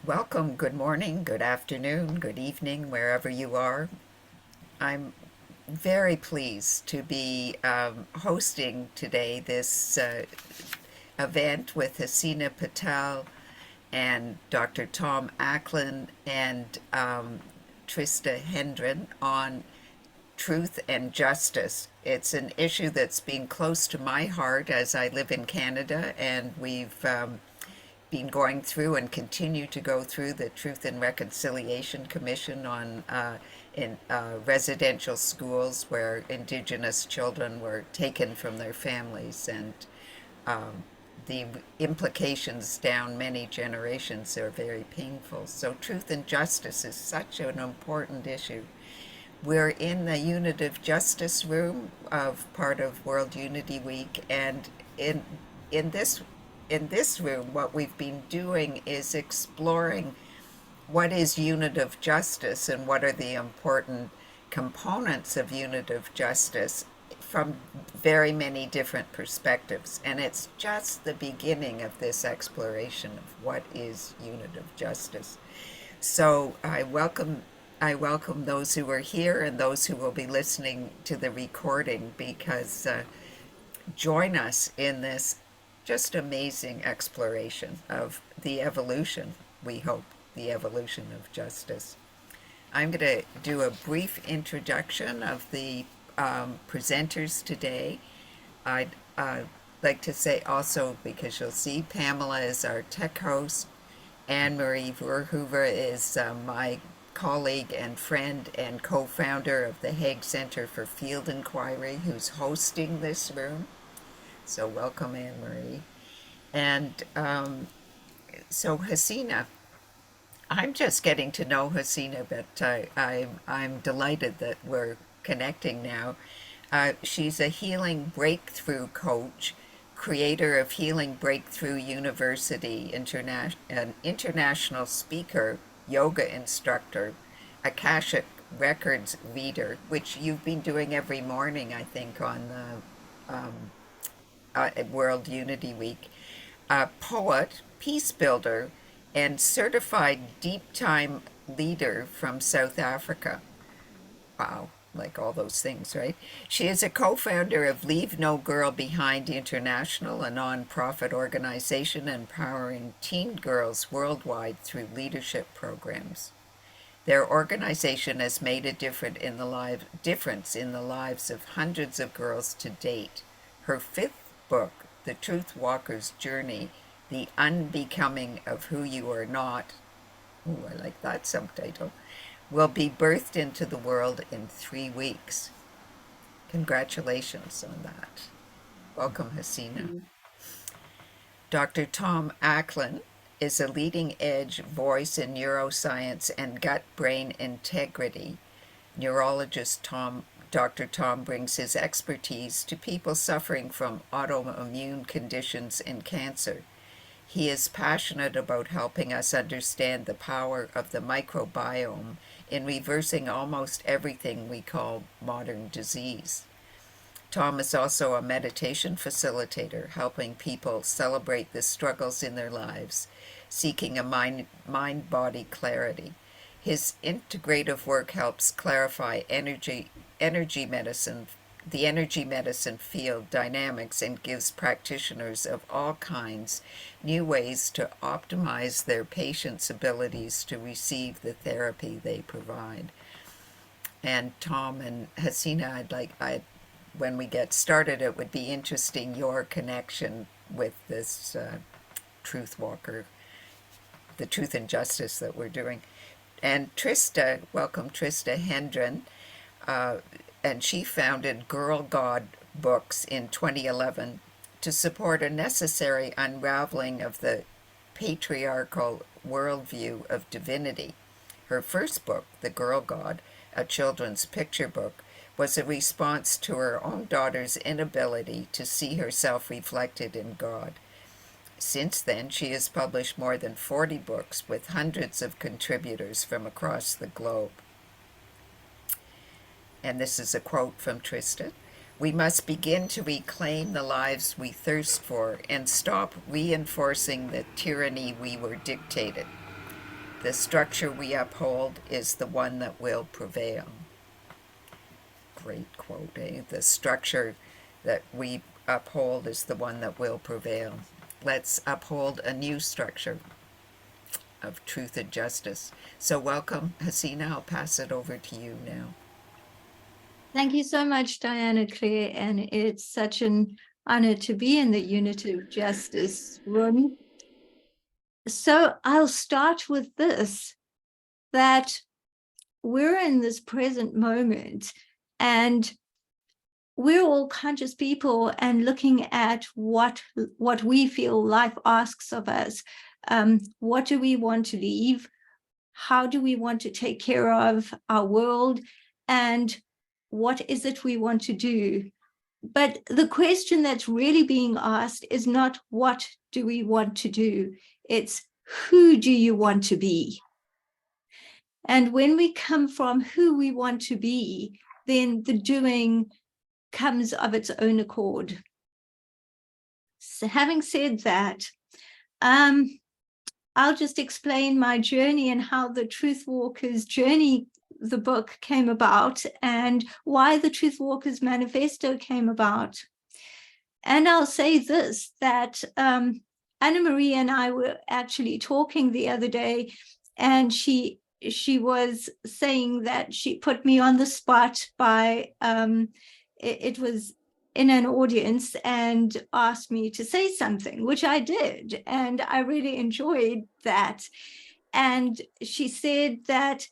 Welcome, good morning, good afternoon, good evening, wherever you are. I'm very pleased to be hosting today this event with Haseena Patel and Dr. Tom Acklin and Trista Hendren on truth and justice. It's an issue that's been close to my heart as I live in Canada, and we've been going through and continue to go through the Truth and Reconciliation Commission on in residential schools where Indigenous children were taken from their families, and um, the implications down many generations are very painful. So truth and justice is such an important issue. We're in the Unitive Justice room of part of World Unity Week, and in this in this room, what we've been doing is exploring what is unitive justice and what are the important components of unitive justice from very many different perspectives. And it's just the beginning of this exploration of what is unitive justice. So I welcome those who are here and those who will be listening to the recording, because join us in this just amazing exploration of the evolution, we hope, the evolution of justice. I'm going to do a brief introduction of the presenters today. I'd like to say also, because you'll see, Pamela is our tech host. Anne Marie Verhoeven is my colleague and friend and co-founder of the Hague Center for Field Inquiry, who's hosting this room. So welcome, Anne Marie. And so Haseena, I'm just getting to know Haseena, but I'm delighted that we're connecting now. She's a healing breakthrough coach, creator of Healing Breakthrough University, an international speaker, yoga instructor, Akashic Records reader, which you've been doing every morning, I think, on the World Unity Week, poet, peace builder, and certified deep time leader from South Africa. Wow, like all those things, right? She is a co-founder of Leave No Girl Behind International, a non-profit organization empowering teen girls worldwide through leadership programs. Their organization has made a difference in the lives of hundreds of girls to date. Her fifth book, The Truth Walker's Journey, The Unbecoming of Who You Are Not, ooh, I like that subtitle, will be birthed into the world in 3 weeks. Congratulations on that. Welcome, Haseena. Mm. Dr. Tom Acklin is a leading edge voice in neuroscience and gut brain integrity. Neurologist Dr. Tom brings his expertise to people suffering from autoimmune conditions and cancer. He is passionate about helping us understand the power of the microbiome in reversing almost everything we call modern disease. Tom is also a meditation facilitator, helping people celebrate the struggles in their lives, seeking a mind-body clarity. His integrative work helps clarify energy medicine, the energy medicine field dynamics, and gives practitioners of all kinds new ways to optimize their patients' abilities to receive the therapy they provide. And Tom and Haseena, when we get started, it would be interesting your connection with this truth walker, the truth and justice that we're doing. And Trista, welcome Trista Hendren, uh, and she founded Girl God Books in 2011 to support a necessary unraveling of the patriarchal worldview of divinity. Her first book, The Girl God, a children's picture book, was a response to her own daughter's inability to see herself reflected in God. Since then, she has published more than 40 books with hundreds of contributors from across the globe. And this is a quote from Trista. We must begin to reclaim the lives we thirst for and stop reinforcing the tyranny we were dictated. The structure we uphold is the one that will prevail. Great quote, eh? The structure that we uphold is the one that will prevail. Let's uphold a new structure of truth and justice. So welcome, Haseena. I'll pass it over to you now. Thank you so much, Diana Claire, and it's such an honor to be in the Unitive Justice room. So I'll start with this, that we're in this present moment, and we're all conscious people and looking at what we feel life asks of us. What do we want to leave? How do we want to take care of our world? And what is it we want to do? But the question that's really being asked is not what do we want to do? It's who do you want to be? And when we come from who we want to be, then the doing comes of its own accord. So having said that, I'll just explain my journey and how the Truth Walker's journey, the book, came about, and why the Truth Walker's Manifesto came about. And I'll say this, that Anna Marie and I were actually talking the other day, and she was saying that she put me on the spot by, it was in an audience, and asked me to say something, which I did, and I really enjoyed that. And she said that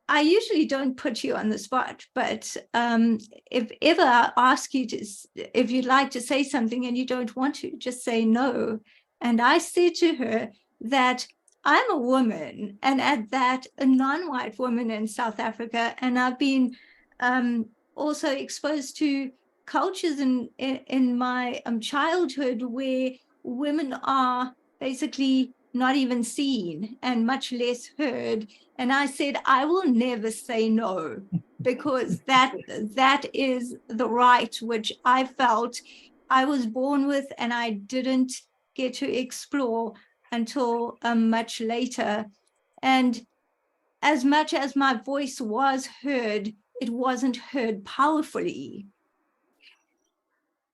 I usually don't put you on the spot, but if ever I ask you to, if you'd like to say something and you don't want to, just say no. And I said to her that I'm a woman, and at that, a non-white woman in South Africa, and I've been also exposed to cultures in my childhood where women are basically not even seen and much less heard. And I said, I will never say no, because that is the right which I felt I was born with, and I didn't get to explore until much later. And as much as my voice was heard, it wasn't heard powerfully.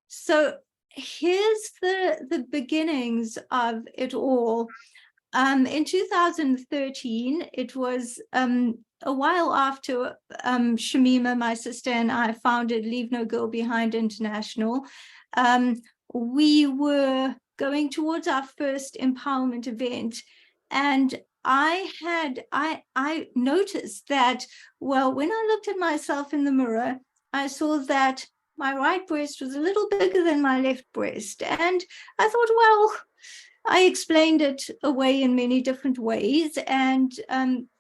So here's the beginnings of it all. In 2013, it was a while after Shamima, my sister, and I founded Leave No Girl Behind International. We were going towards our first empowerment event, and I noticed that, well, when I looked at myself in the mirror, I saw that my right breast was a little bigger than my left breast. And I thought, well, I explained it away in many different ways, and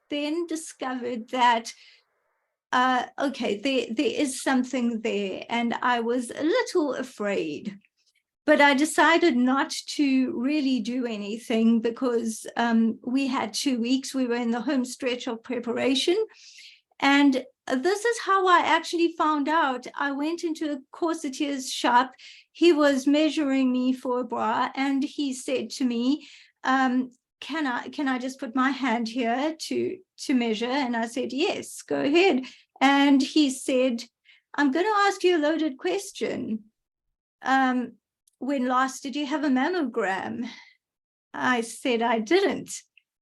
then discovered that, okay, there is something there, and I was a little afraid. But I decided not to really do anything, because we had 2 weeks. We were in the home stretch of preparation. And this is how I actually found out. I went into a corsetier's shop. He was measuring me for a bra, and he said to me, can I just put my hand here to measure? And I said, yes, go ahead. And he said, I'm going to ask you a loaded question. When last did you have a mammogram? I said, I didn't.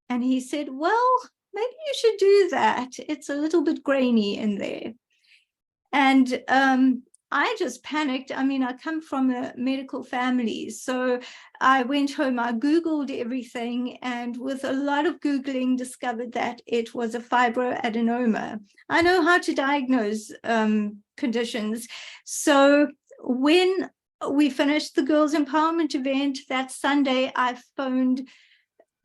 And he said, well, maybe you should do that. It's a little bit grainy in there. And I just panicked. I mean, I come from a medical family, so I went home, I Googled everything, and with a lot of Googling, discovered that it was a fibroadenoma. I know how to diagnose conditions. So when we finished the Girls Empowerment event that Sunday, I phoned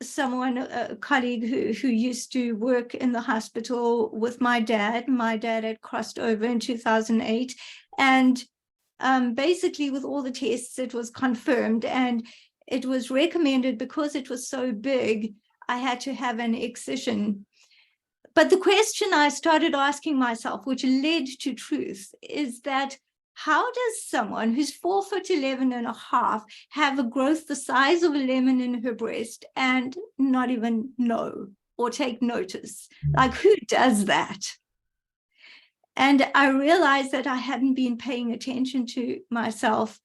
someone, a colleague who used to work in the hospital with my dad. My dad had crossed over in 2008, and basically with all the tests, it was confirmed, and it was recommended, because it was so big, I had to have an excision. But the question I started asking myself, which led to truth, is that how does someone who's 4'11" and a half have a growth the size of a lemon in her breast and not even know? or take notice. Like, who does that? And I realized that I hadn't been paying attention to myself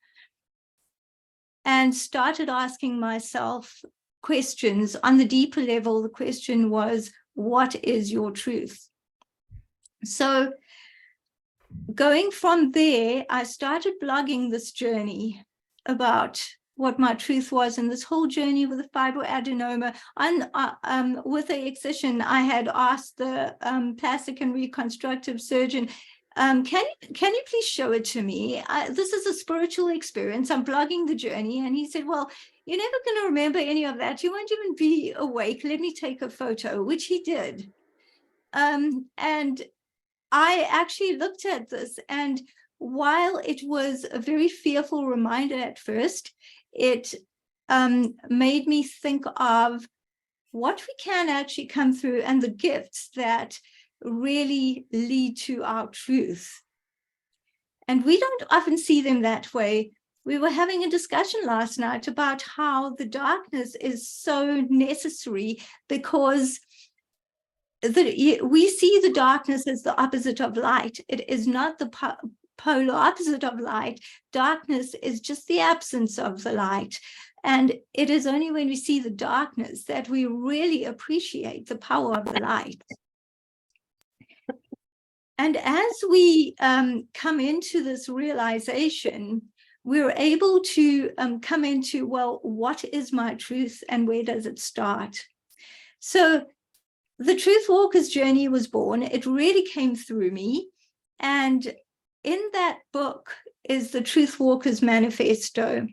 and started asking myself questions. On the deeper level, the question was, what is your truth? So going from there, I started blogging this journey about what my truth was, and this whole journey with the fibroadenoma. With the excision, I had asked the plastic and reconstructive surgeon, can you please show it to me? This is a spiritual experience. I'm blogging the journey. And he said, well, you're never going to remember any of that. You won't even be awake. Let me take a photo, which he did. And I actually looked at this, and while it was a very fearful reminder at first, it made me think of what we can actually come through and the gifts that really lead to our truth. And we don't often see them that way. We were having a discussion last night about how the darkness is so necessary, because we see the darkness as the opposite of light. It is not the polar opposite of light. Darkness is just the absence of the light. And it is only when we see the darkness that we really appreciate the power of the light. And as we come into this realization, we're able to come into, well, what is my truth and where does it start? So the Truth Walker's journey was born. It really came through me. And in that book is the Truth Walker's Manifesto.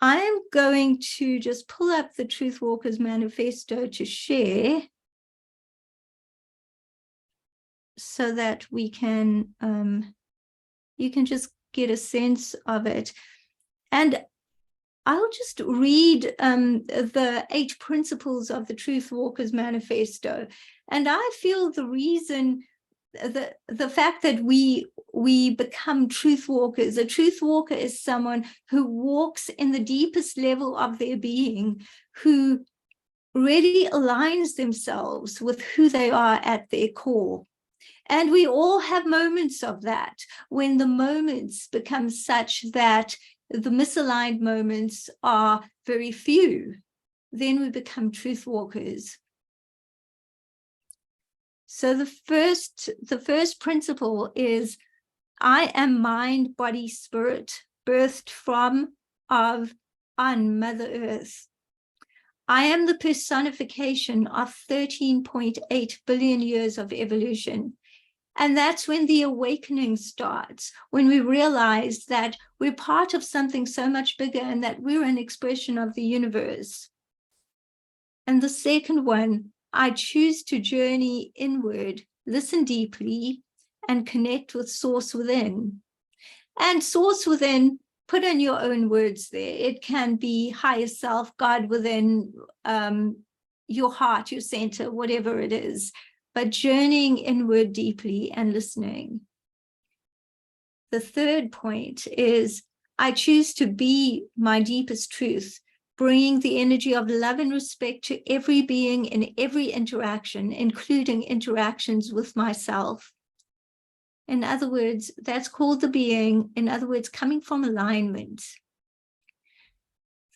I'm going to just pull up the Truth Walker's Manifesto to share so that we can, you can just get a sense of it. And I'll just read the 8 principles of the Truth Walker's Manifesto. And I feel the reason, the fact that we become truth walkers. A truth walker is someone who walks in the deepest level of their being, who really aligns themselves with who they are at their core. And we all have moments of that, when the moments become such that the misaligned moments are very few. Then we become truth walkers. So the first principle is, I am mind, body, spirit, birthed from, of, on Mother Earth. I am the personification of 13.8 billion years of evolution. And that's when the awakening starts, when we realize that we're part of something so much bigger and that we're an expression of the universe. And the second one, I choose to journey inward, listen deeply, and connect with Source within. And Source within, put in your own words there. It can be higher self, God within, your heart, your center, whatever it is. But journeying inward deeply and listening. The third point is, I choose to be my deepest truth, bringing the energy of love and respect to every being in every interaction, including interactions with myself. In other words, that's called the being. In other words, coming from alignment.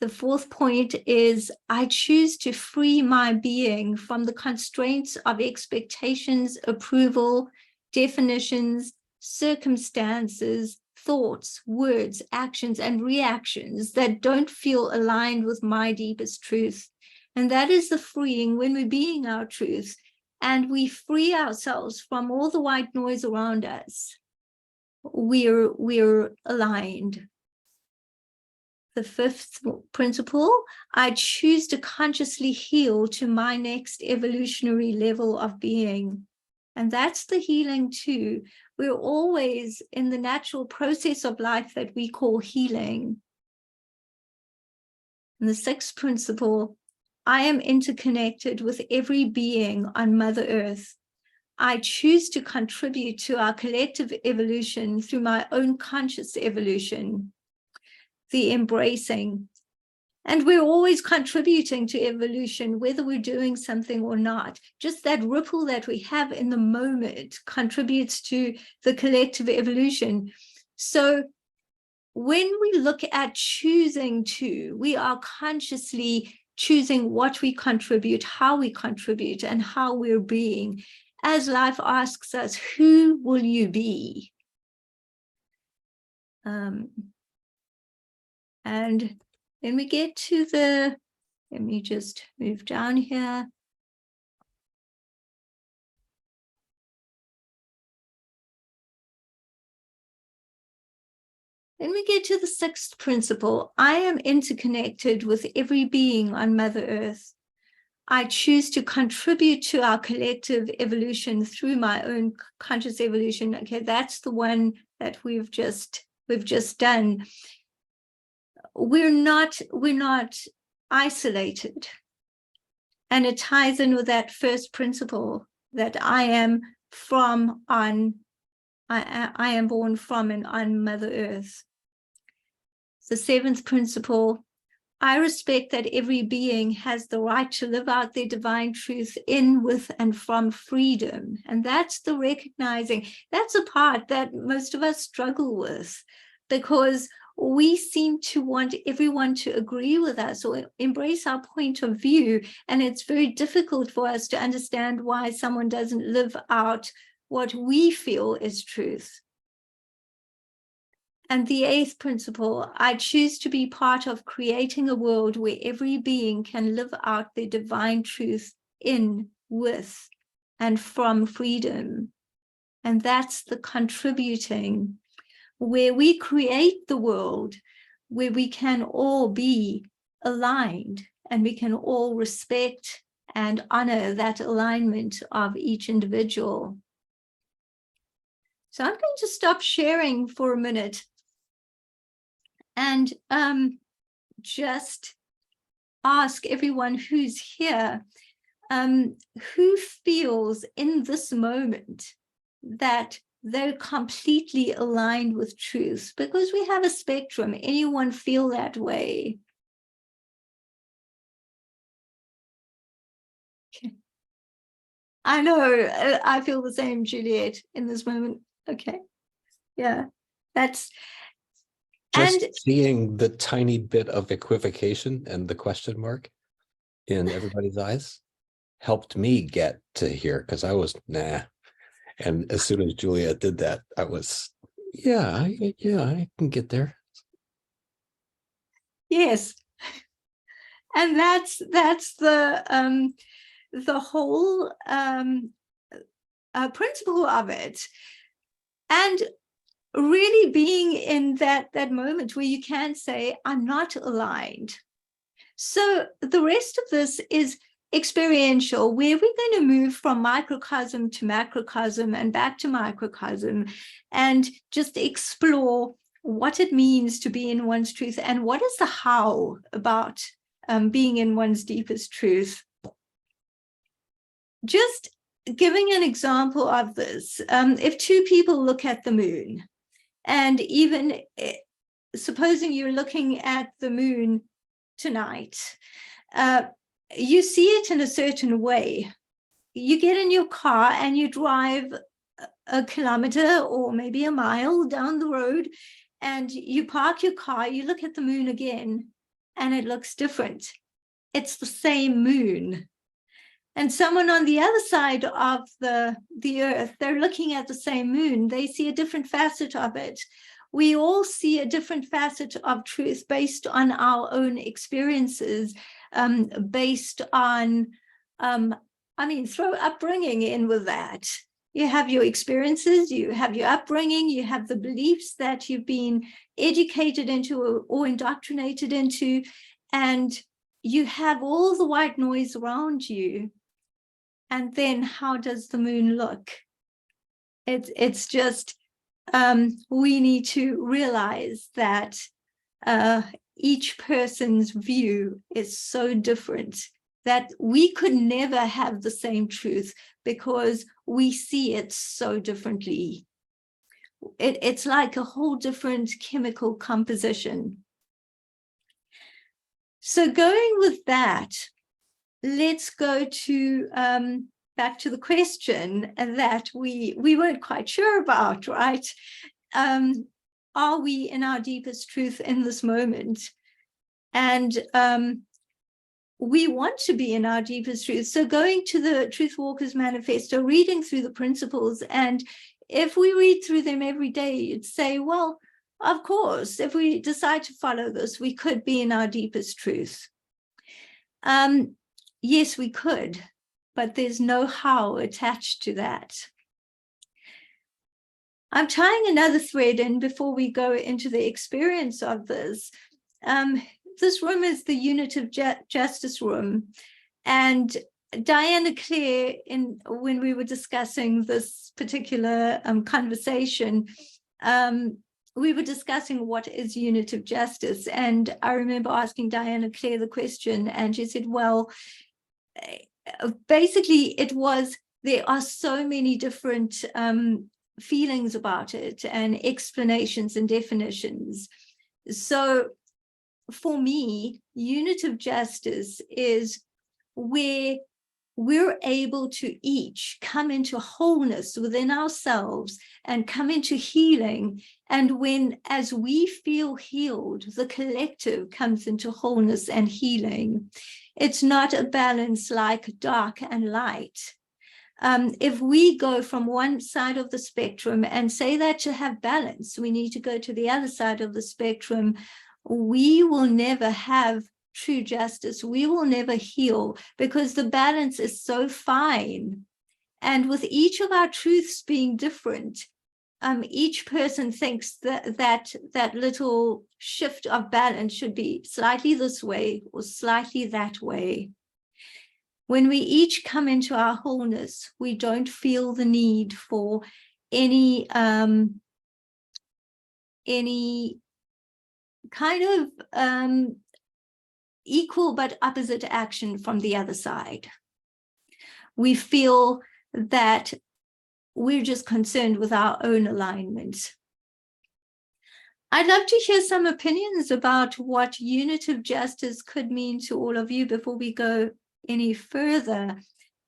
The fourth point is, I choose to free my being from the constraints of expectations, approval, definitions, circumstances, thoughts, words, actions, and reactions that don't feel aligned with my deepest truth. And that is the freeing when we're being our truth, and we free ourselves from all the white noise around us. We're aligned. The fifth principle, I choose to consciously heal to my next evolutionary level of being. And that's the healing too. We're always in the natural process of life that we call healing. And the sixth principle, I am interconnected with every being on Mother Earth. I choose to contribute to our collective evolution through my own conscious evolution. The embracing. And we're always contributing to evolution, whether we're doing something or not. Just that ripple that we have in the moment contributes to the collective evolution. So when we look at choosing to, we are consciously choosing what we contribute, how we contribute, and how we're being. As life asks us, who will you be? And then we get to let me just move down here. Then we get to the sixth principle. I am interconnected with every being on Mother Earth. I choose to contribute to our collective evolution through my own conscious evolution. Okay, that's the one that we've just done. We're not isolated. And it ties in with that first principle that I am born from and on Mother Earth. The seventh principle, I respect that every being has the right to live out their divine truth in, with, and from freedom. And that's the recognizing, that's a part that most of us struggle with, because we seem to want everyone to agree with us or embrace our point of view. And it's very difficult for us to understand why someone doesn't live out what we feel is truth. And the eighth principle, I choose to be part of creating a world where every being can live out their divine truth in, with, and from freedom. And that's the contributing, where we create the world where we can all be aligned and we can all respect and honor that alignment of each individual. So I'm going to stop sharing for a minute and just ask everyone who's here, who feels in this moment that they're completely aligned with truth, because we have a spectrum. Anyone feel that way? Okay. I know, I feel the same, Juliet, in this moment. Okay, yeah, that's just seeing the tiny bit of equivocation and the question mark in everybody's eyes helped me get to here, because I was nah. And as soon as Julia did that, I was, I can get there. Yes. And that's the whole principle of it. And really being in that moment where you can say, I'm not aligned. So the rest of this is experiential, where we're going to move from microcosm to macrocosm and back to microcosm and just explore what it means to be in one's truth and what is the how about being in one's deepest truth. Just giving an example of this, if two people look at the moon, and even supposing you're looking at the moon tonight, you see it in a certain way. You get in your car and you drive a kilometer or maybe a mile down the road, and you park your car, you look at the moon again, and it looks different. It's the same moon. And someone on the other side of the earth, they're looking at the same moon, they see a different facet of it. We all see a different facet of truth based on our own experiences, based on, throw upbringing in with that. You have your experiences, you have your upbringing, you have the beliefs that you've been educated into or indoctrinated into, and you have all the white noise around you. And then how does the moon look? It's just, we need to realize that each person's view is so different that we could never have the same truth because we see it so differently. It's like a whole different chemical composition. So going with that, let's go to back to the question that we weren't quite sure about, right? Are we in our deepest truth in this moment? And we want to be in our deepest truth. So going to the Truth Walkers Manifesto, reading through the principles, and if we read through them every day, you'd say, well, of course, if we decide to follow this, we could be in our deepest truth. Yes, we could, but there's no how attached to that. I'm tying another thread in before we go into the experience of this. This room is the Unitive Justice room. And Diana Clare, when we were discussing this particular conversation, we were discussing what is Unitive Justice. And I remember asking Diana Clare the question, and she said, well, basically it was, there are so many different feelings about it and explanations and definitions. So for me, Unitive Justice is where we're able to each come into wholeness within ourselves and come into healing. And when, as we feel healed, the collective comes into wholeness and healing. It's not a balance like dark and light. If we go from one side of the spectrum and say that to have balance, we need to go to the other side of the spectrum, we will never have true justice. We will never heal because the balance is so fine. And with each of our truths being different, each person thinks that little shift of balance should be slightly this way or slightly that way. When we each come into our wholeness, we don't feel the need for any kind of equal but opposite action from the other side. We feel that we're just concerned with our own alignment. I'd love to hear some opinions about what Unitive Justice could mean to all of you before we go any further.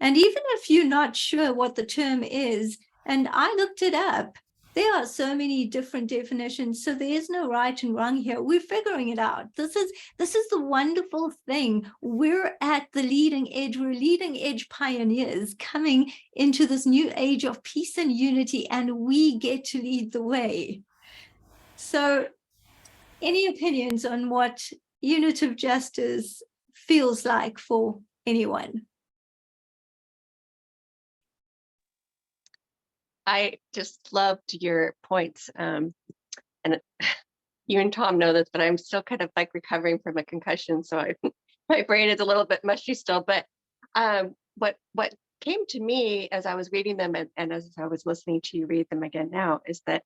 And even if you're not sure what the term is, and I looked it up, there are so many different definitions, so there is no right and wrong here. We're figuring it out. This is the wonderful thing. We're at the leading edge. We're leading edge pioneers coming into this new age of peace and unity, and we get to lead the way. So any opinions on what Unitive Justice feels like for anyone? I just loved your points. And you and Tom know this, but I'm still kind of like recovering from a concussion. So my brain is a little bit mushy still. But what came to me as I was reading them and as I was listening to you read them again now is that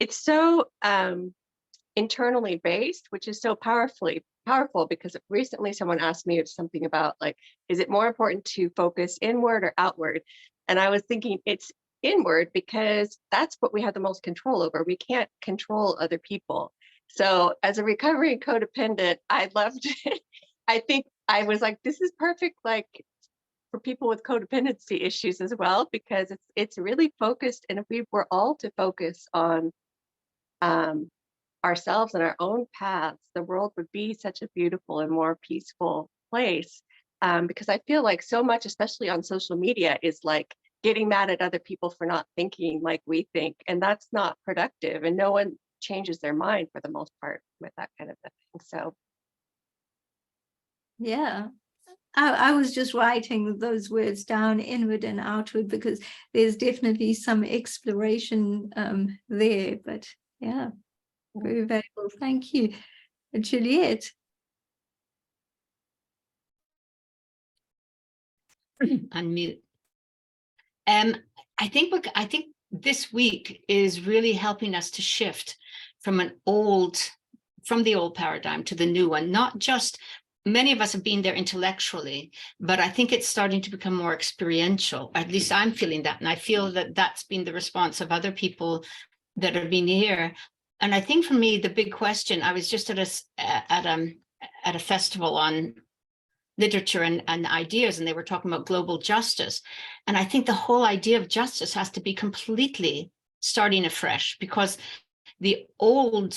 it's so internally based, which is so powerful, because recently someone asked me something about, like, is it more important to focus inward or outward? And I was thinking it's inward because that's what we have the most control over. We can't control other people. So as a recovering codependent, I loved it. I think I was like, this is perfect, like for people with codependency issues as well, because it's really focused. And if we were all to focus on ourselves and our own paths, the world would be such a beautiful and more peaceful place. Because I feel like so much, especially on social media, is like getting mad at other people for not thinking like we think, and that's not productive, and no one changes their mind for the most part with that kind of thing. So yeah, I was just writing those words down, inward and outward, because there's definitely some exploration there. But yeah, very valuable. Thank you, Juliet. Unmute. I think this week is really helping us to shift from the old paradigm to the new one. Not just, many of us have been there intellectually, but I think it's starting to become more experiential. At least I'm feeling that, and I feel that that's been the response of other people that have been here. And I think for me, the big question, I was just at at a festival on literature and ideas, and they were talking about global justice. And I think the whole idea of justice has to be completely starting afresh, because the old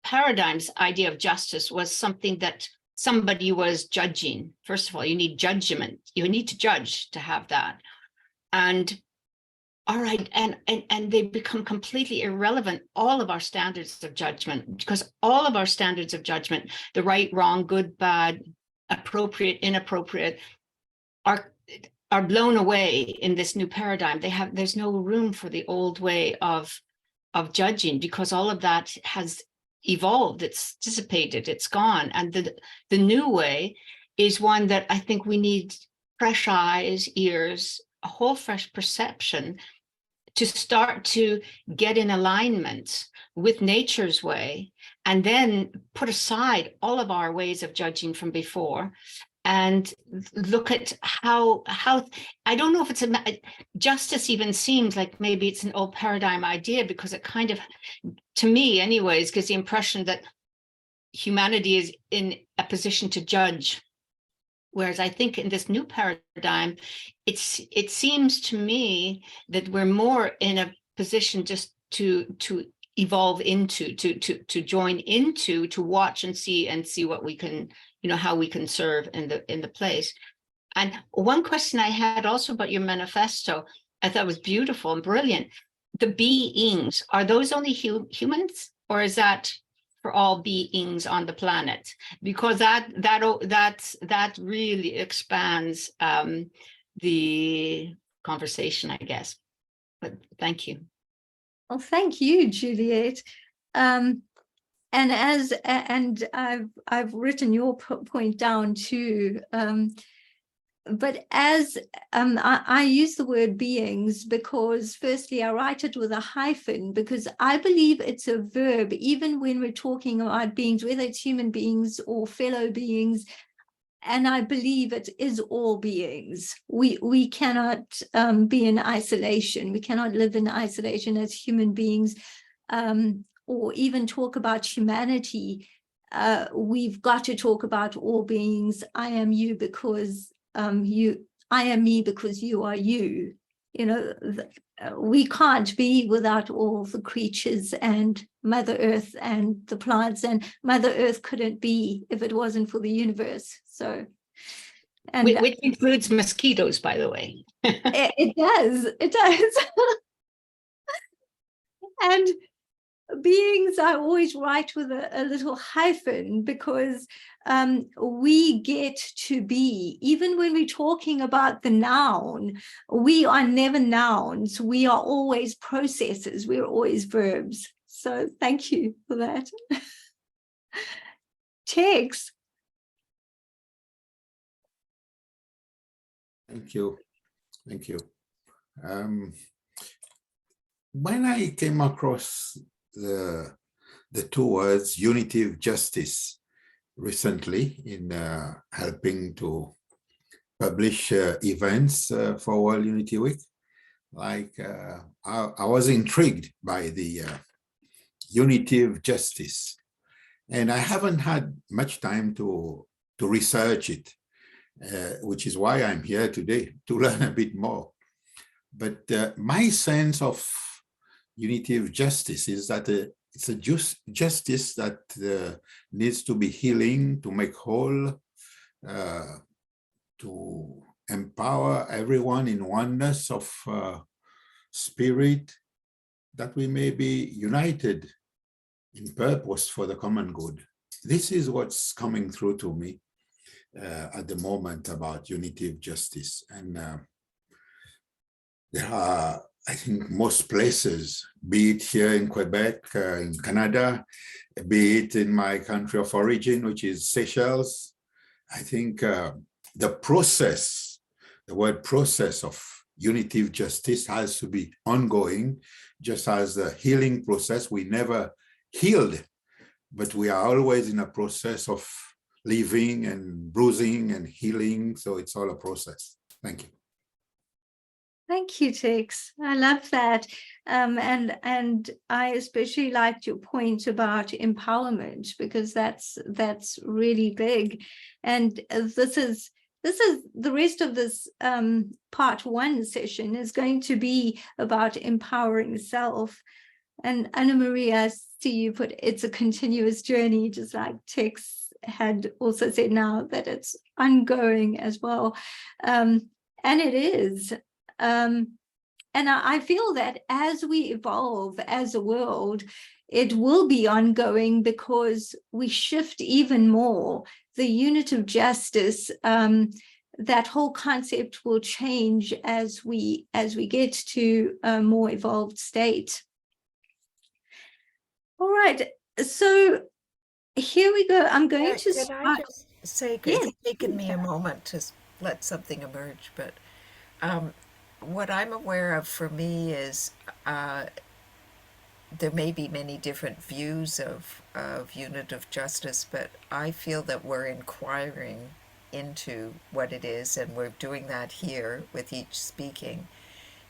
paradigm's idea of justice was something that somebody was judging. First of all, you need judgment. You need to judge to have that. And all right, and they become completely irrelevant, all of our standards of judgment, because all of our standards of judgment, the right, wrong, good, bad, appropriate, inappropriate, are blown away in this new paradigm. There's no room for the old way of judging, because all of that has evolved, it's dissipated, it's gone. And the new way is one that I think we need fresh eyes, ears, a whole fresh perception to start to get in alignment with nature's way, and then put aside all of our ways of judging from before and look at how I don't know if it's justice even seems like maybe it's an old paradigm idea, because it kind of, to me anyways, gives the impression that humanity is in a position to judge. Whereas I think in this new paradigm, it seems to me that we're more in a position just to evolve into, to join into, to watch and see what we can, how we can serve in the place. And one question I had also about your manifesto, I thought was beautiful and brilliant. The beings, are those only humans, or is that for all beings on the planet? Because that really expands the conversation, I guess. But thank you. Well, thank you, Juliet. And I've written your point down too. But as I use the word beings because, firstly, I write it with a hyphen because I believe it's a verb, even when we're talking about beings, whether it's human beings or fellow beings. And I believe it is all beings. We cannot be in isolation. We cannot live in isolation as human beings, or even talk about humanity. We've got to talk about all beings. I am you because I am me because you are you. We can't be without all the creatures and Mother Earth and the plants, and Mother Earth couldn't be if it wasn't for the universe. So, and which includes mosquitoes, by the way. it does. And beings I always write with a little hyphen because we get to be, even when we're talking about the noun, we are never nouns. We are always processes. We're always verbs. So thank you for that. Tex. Thank you. Thank you. When I came across the two words unitive justice recently in helping to publish events for World Unity Week, I was intrigued by the unitive justice, and I haven't had much time to research it, which is why I'm here today, to learn a bit more. But my sense of unitive justice is that it's a justice that needs to be healing, to make whole, to empower everyone in oneness of spirit, that we may be united in purpose for the common good. This is what's coming through to me at the moment about unitive justice. And there are, I think, most places, be it here in Quebec, in Canada, be it in my country of origin, which is Seychelles, I think the process, the word process of unitive justice has to be ongoing, just as the healing process. We never healed, but we are always in a process of living and bruising and healing. So it's all a process. Thank you. Thank you, Tex. I love that. And I especially liked your point about empowerment, because that's really big. And this is the rest of this part one session is going to be about empowering self. And Anna Maria, I see you put it's a continuous journey, just like Tex had also said now that it's ongoing as well. And it is. And I feel that as we evolve as a world, it will be ongoing, because we shift even more. The unitive justice, that whole concept will change as we get to a more evolved state. All right, so here we go. I'm going to Can start. I just say, 'cause Yes, it's taken me a moment to let something emerge, but what I'm aware of for me is there may be many different views of unitive justice, but I feel that we're inquiring into what it is, and we're doing that here with each speaking.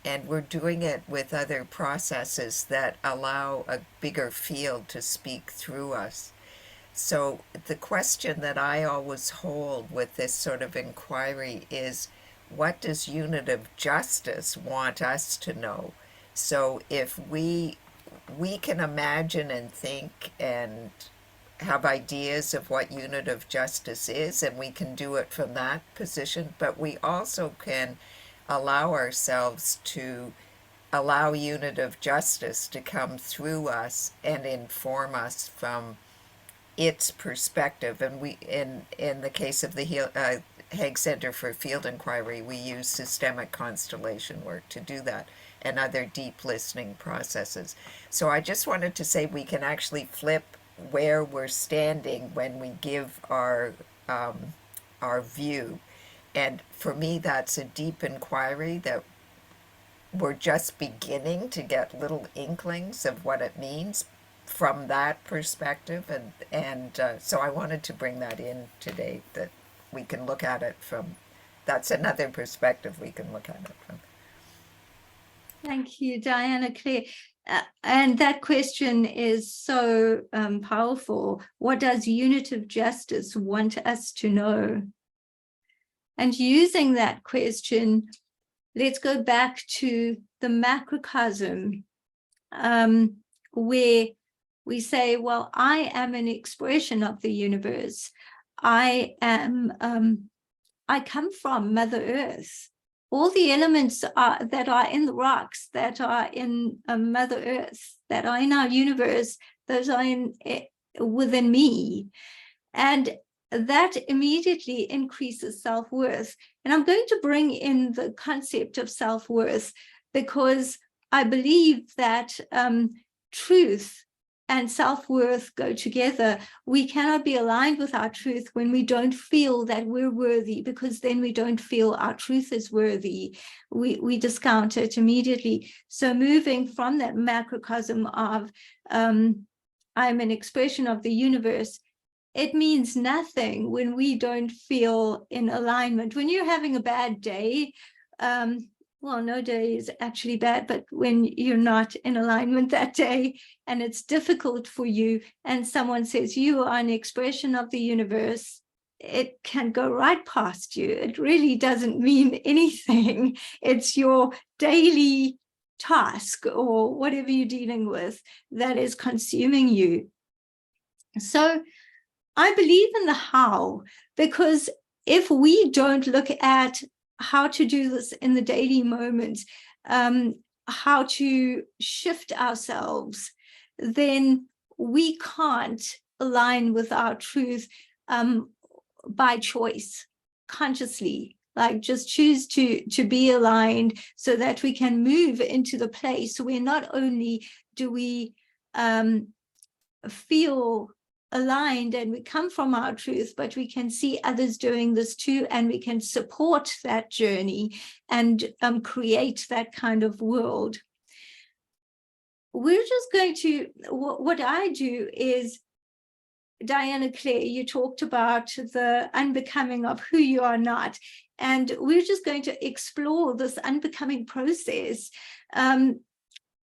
And we're doing it with other processes that allow a bigger field to speak through us. So the question that I always hold with this sort of inquiry is, what does unitive justice want us to know? So if we can imagine and think and have ideas of what unitive justice is, and we can do it from that position, but we also can allow ourselves to allow unitive justice to come through us and inform us from its perspective. And we, in the case of the Hague Center for Field Inquiry, we use systemic constellation work to do that, and other deep listening processes. So I just wanted to say we can actually flip where we're standing when we give our view. And for me, that's a deep inquiry that we're just beginning to get little inklings of what it means from that perspective. And so I wanted to bring that in today, that we can look at it from, that's another perspective we can look at it from. Thank you, Diana Claire. And that question is so powerful. What does unitive justice want us to know? And using that question, let's go back to the macrocosm, where we say, well, I am an expression of the universe. I come from Mother Earth. All the elements that are in the rocks, that are in Mother Earth, that are in our universe, those are within me. And that immediately increases self-worth. And I'm going to bring in the concept of self-worth, because I believe that truth and self-worth go together. We cannot be aligned with our truth when we don't feel that we're worthy, because then we don't feel our truth is worthy. We discount it immediately. So moving from that macrocosm of I'm an expression of the universe, it means nothing when we don't feel in alignment. When you're having a bad day, well, no day is actually bad, but when you're not in alignment that day and it's difficult for you, and someone says you are an expression of the universe, it can go right past you. It really doesn't mean anything. It's your daily task or whatever you're dealing with that is consuming you. So I believe in the how, because if we don't look at how to do this in the daily moments, how to shift ourselves, then we can't align with our truth by choice, consciously. Like just choose to be aligned so that we can move into the place where not only do we feel aligned and we come from our truth, but we can see others doing this too, and we can support that journey and create that kind of world. We're just going to, what I do is Diana Clare, you talked about the unbecoming of who you are not. And we're just going to explore this unbecoming process.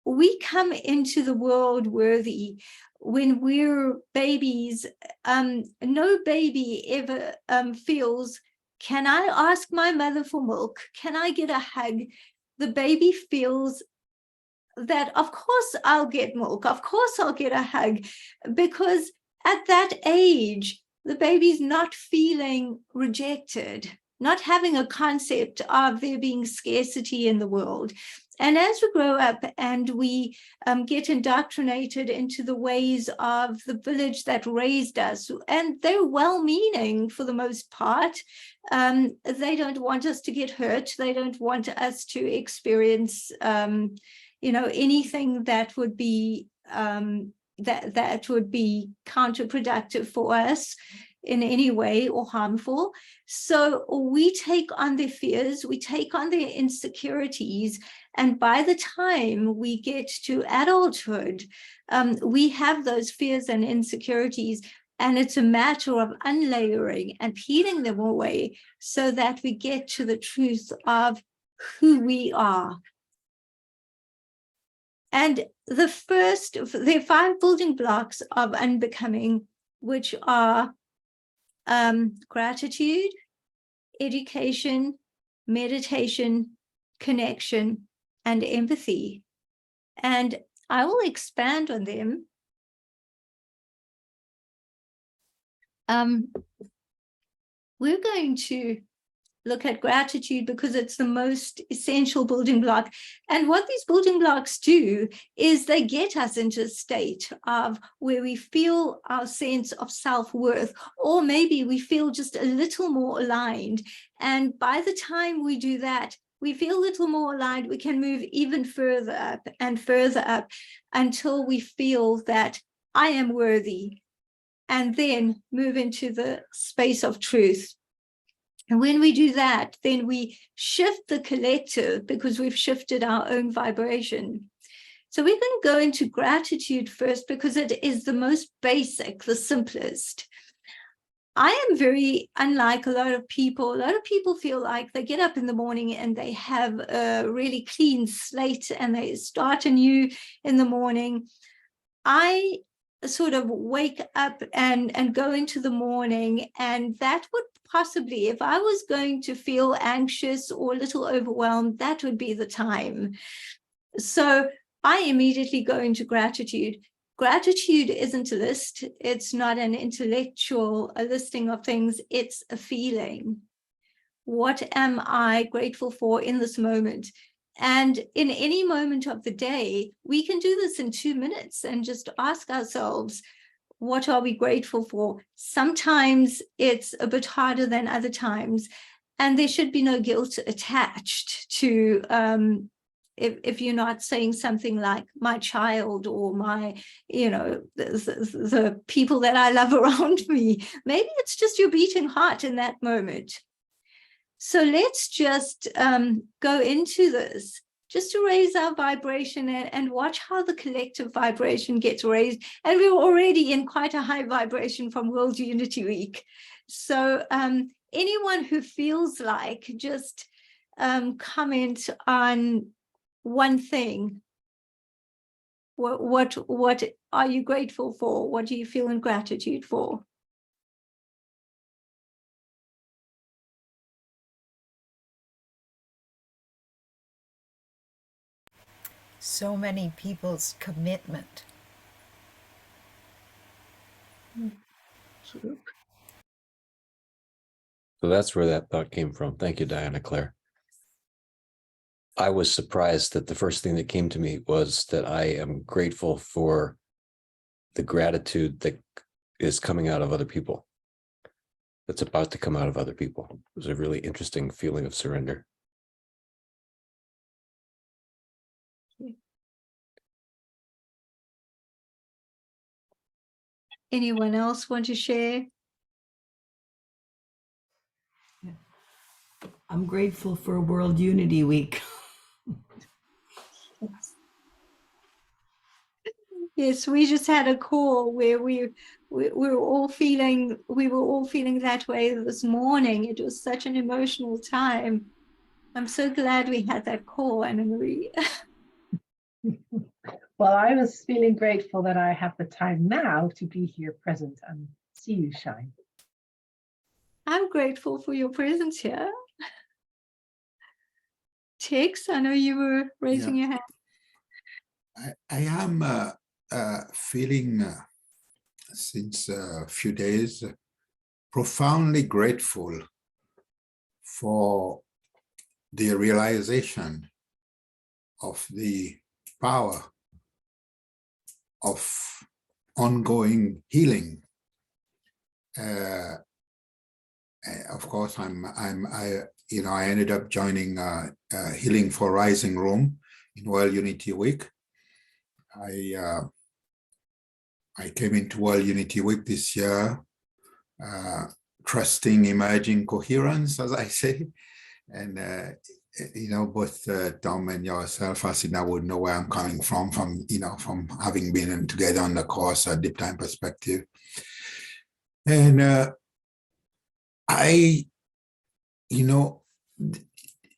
We come into the world worthy. When we're babies, no baby ever feels, can I ask my mother for milk? Can I get a hug? The baby feels that, of course, I'll get milk. Of course, I'll get a hug. Because at that age, the baby's not feeling rejected, not having a concept of there being scarcity in the world. And as we grow up and we get indoctrinated into the ways of the village that raised us, and they're well-meaning for the most part, they don't want us to get hurt. They don't want us to experience, anything that would be that would be counterproductive for us in any way or harmful. So we take on their fears, we take on their insecurities, and by the time we get to adulthood, we have those fears and insecurities, and it's a matter of unlayering and peeling them away so that we get to the truth of who we are. And there are 5 building blocks of unbecoming, which are gratitude, education, meditation, connection, and empathy. And I will expand on them. We're going to look at gratitude because it's the most essential building block. And what these building blocks do is they get us into a state of where we feel our sense of self-worth, or maybe we feel just a little more aligned. And by the time we do that, we feel a little more aligned, we can move even further up and further up until we feel that I am worthy, and then move into the space of truth. And when we do that, then we shift the collective because we've shifted our own vibration. So we're going to go into gratitude first because it is the most basic, the simplest. I am very unlike a lot of people. A lot of people feel like they get up in the morning and they have a really clean slate and they start anew in the morning. I sort of wake up and go into the morning, and that would possibly, if I was going to feel anxious or a little overwhelmed, that would be the time. So I immediately go into gratitude. Gratitude isn't a list. It's not an intellectual listing of things. It's a feeling. What am I grateful for in this moment? And in any moment of the day, we can do this in 2 minutes and just ask ourselves, what are we grateful for? Sometimes it's a bit harder than other times, and there should be no guilt attached to if you're not saying something like my child or my, the people that I love around me. Maybe it's just your beating heart in that moment. So let's just go into this, just to raise our vibration and watch how the collective vibration gets raised. And we're already in quite a high vibration from World Unity Week. So anyone who feels like just comment on one thing. What are you grateful for? What do you feel in gratitude for? So many people's commitment. So that's where that thought came from. Thank you, Diana Clare. I was surprised that the first thing that came to me was that I am grateful for the gratitude that is coming out of other people, that's about to come out of other people. It was a really interesting feeling of surrender. Anyone else want to share? I'm grateful for World Unity Week. Yes, we just had a call where we were all feeling that way this morning. It was such an emotional time. I'm so glad we had that call, Anna Marie. Well, I was feeling grateful that I have the time now to be here present and see you shine. I'm grateful for your presence here. Tex, I know you were raising your hand. I am feeling since a few days profoundly grateful for the realization of the power of ongoing healing. Of course, I ended up joining Healing for Rising Room in World Unity Week. I came into World Unity Week this year, trusting emerging coherence, as I say, and both Tom and yourself, Haseena, would know where I'm coming from having been together on the course at Deep Time Perspective, and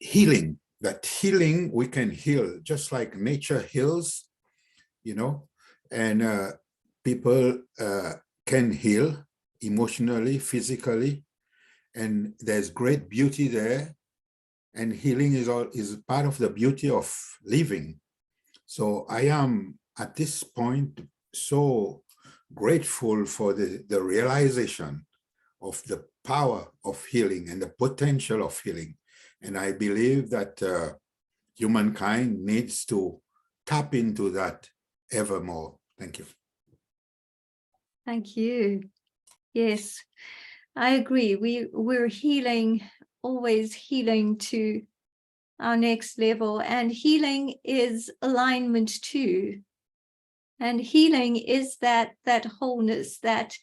healing. That healing, we can heal just like nature heals, and people can heal emotionally, physically, and there's great beauty there. And healing is part of the beauty of living. So I am at this point so grateful for the realization of the power of healing and the potential of healing. And I believe that humankind needs to tap into that ever more. Thank you. Thank you. Yes, I agree. We're healing, always healing to our next level, and healing is alignment too. And healing is that wholeness, that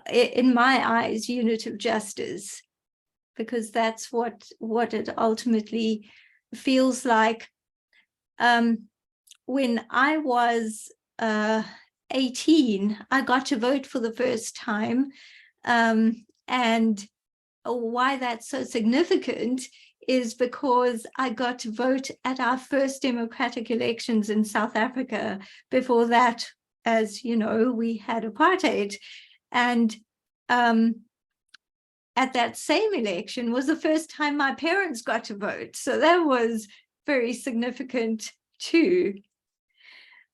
in my eyes, unitive justice, because that's what it ultimately feels like. When I was 18, I got to vote for the first time. And why that's so significant is because I got to vote at our first democratic elections in South Africa. Before that, as you know, we had apartheid. And at that same election was the first time my parents got to vote. So that was very significant too.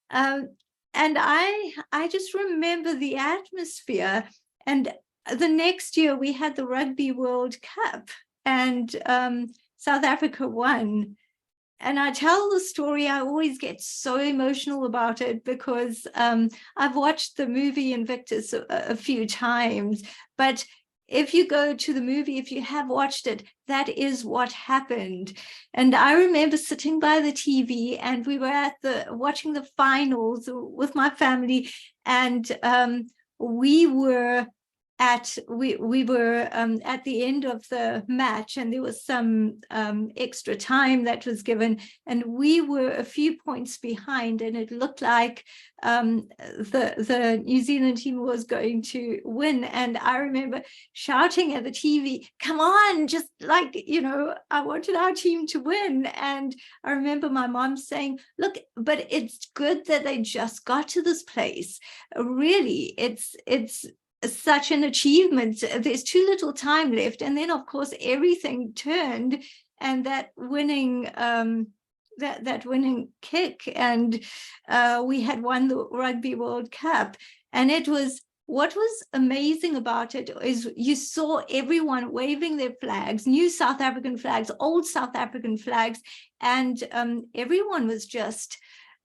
And I just remember the atmosphere. And the next year we had the Rugby World Cup, and South Africa won. And I tell the story, I always get so emotional about it because I've watched the movie Invictus a few times, but if you go to the movie, if you have watched it, that is what happened. And I remember sitting by the TV, and we were watching the finals with my family, and we were at the end of the match, and there was some extra time that was given, and we were a few points behind, and it looked like the New Zealand team was going to win. And I remember shouting at the TV, "Come on, just I wanted our team to win." And I remember my mom saying, "Look, but it's good that they just got to this place. Really, it's such an achievement. There's too little time left." And then of course everything turned, and that winning that winning kick, and we had won the Rugby World Cup. And what was amazing about it is you saw everyone waving their flags, new South African flags, old South African flags, and everyone was just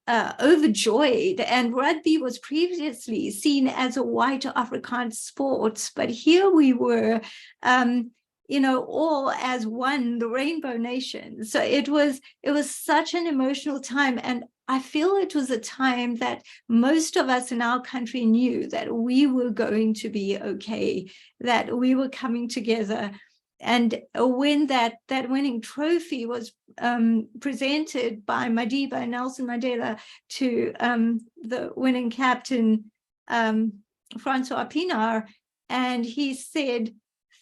overjoyed. And rugby was previously seen as a white Afrikaans sport, but here we were, all as one, the Rainbow Nation. So it was such an emotional time, and I feel it was a time that most of us in our country knew that we were going to be okay, that we were coming together. when that winning trophy was presented by Madiba and Nelson Mandela to the winning captain, Francois Pienaar, and he said,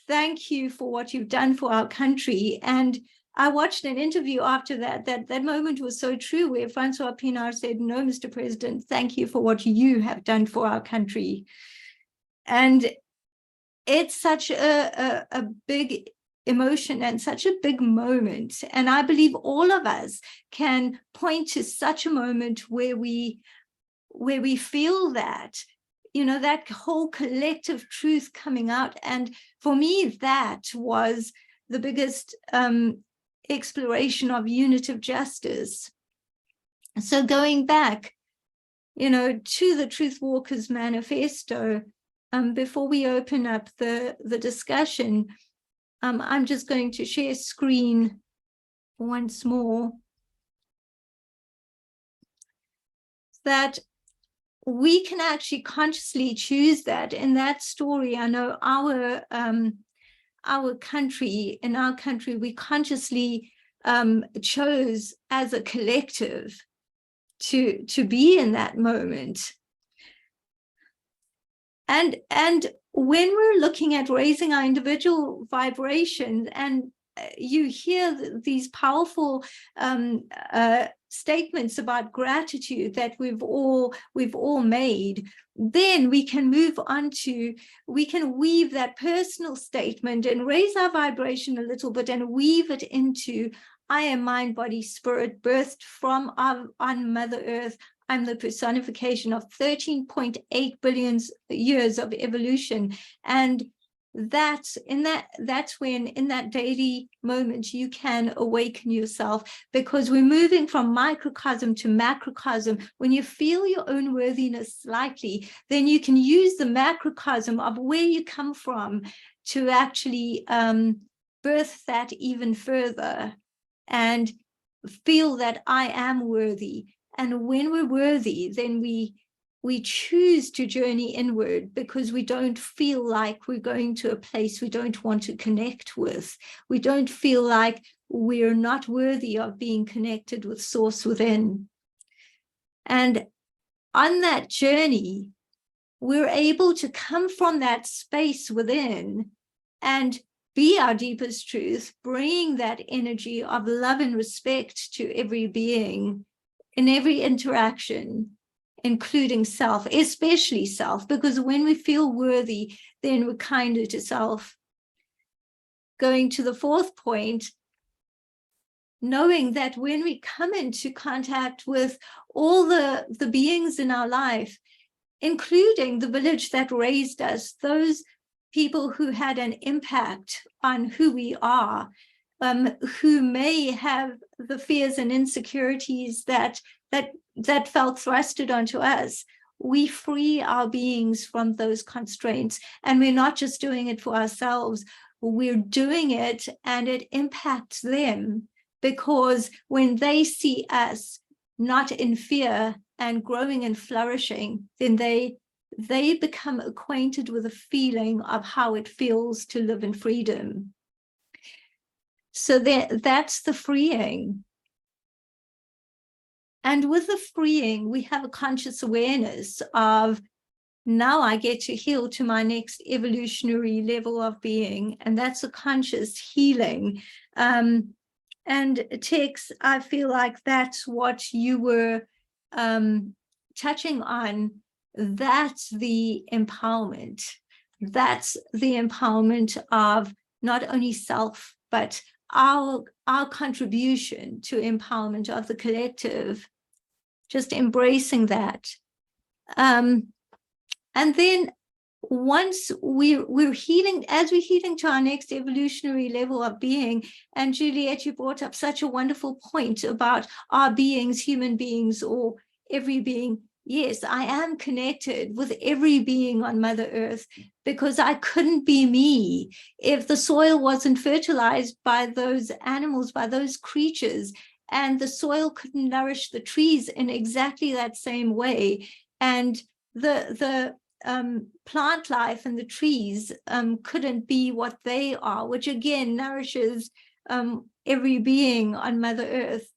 "Thank you for what you've done for our country." And I watched an interview after that moment was so true, where Francois Pienaar said, "No, Mr. President, thank you for what you have done for our country." And it's such a big emotion and such a big moment. And I believe all of us can point to such a moment where we feel that, that whole collective truth coming out. And for me, that was the biggest exploration of unitive justice. So going back, to the Truth Walkers Manifesto, before we open up the discussion, I'm just going to share screen once more, that we can actually consciously choose that. In that story, I know our country, we consciously chose as a collective to be in that moment. And when we're looking at raising our individual vibration, and you hear these powerful statements about gratitude that we've all made, then we can move on to, we can weave that personal statement and raise our vibration a little bit and weave it into, I am mind, body, spirit, birthed from on Mother Earth. I'm the personification of 13.8 billion years of evolution. And that's when in that daily moment you can awaken yourself, because we're moving from microcosm to macrocosm. When you feel your own worthiness slightly, then you can use the macrocosm of where you come from to actually birth that even further and feel that I am worthy. And when we're worthy, then we choose to journey inward, because we don't feel like we're going to a place we don't want to connect with. We don't feel like we're not worthy of being connected with Source within. And on that journey, we're able to come from that space within and be our deepest truth, bringing that energy of love and respect to every being in every interaction, including self, especially self, because when we feel worthy, then we're kinder to self. Going to the fourth point, knowing that when we come into contact with all the beings in our life, including the village that raised us, those people who had an impact on who we are, who may have the fears and insecurities that felt thrusted onto us, we free our beings from those constraints. And we're not just doing it for ourselves, we're doing it and it impacts them, because when they see us not in fear and growing and flourishing, then they become acquainted with the feeling of how it feels to live in freedom. So that's the freeing. And with the freeing, we have a conscious awareness of, now I get to heal to my next evolutionary level of being. And that's a conscious healing. And Tex, I feel like that's what you were touching on. That's the empowerment. That's the empowerment of not only self, but our contribution to empowerment of the collective, just embracing that. And then once we're healing, as we're healing to our next evolutionary level of being, and Juliet, you brought up such a wonderful point about our beings, human beings, or every being. Yes, I am connected with every being on Mother Earth, because I couldn't be me if the soil wasn't fertilized by those animals, by those creatures, and the soil couldn't nourish the trees in exactly that same way. And the plant life and the trees couldn't be what they are, which again nourishes every being on Mother Earth.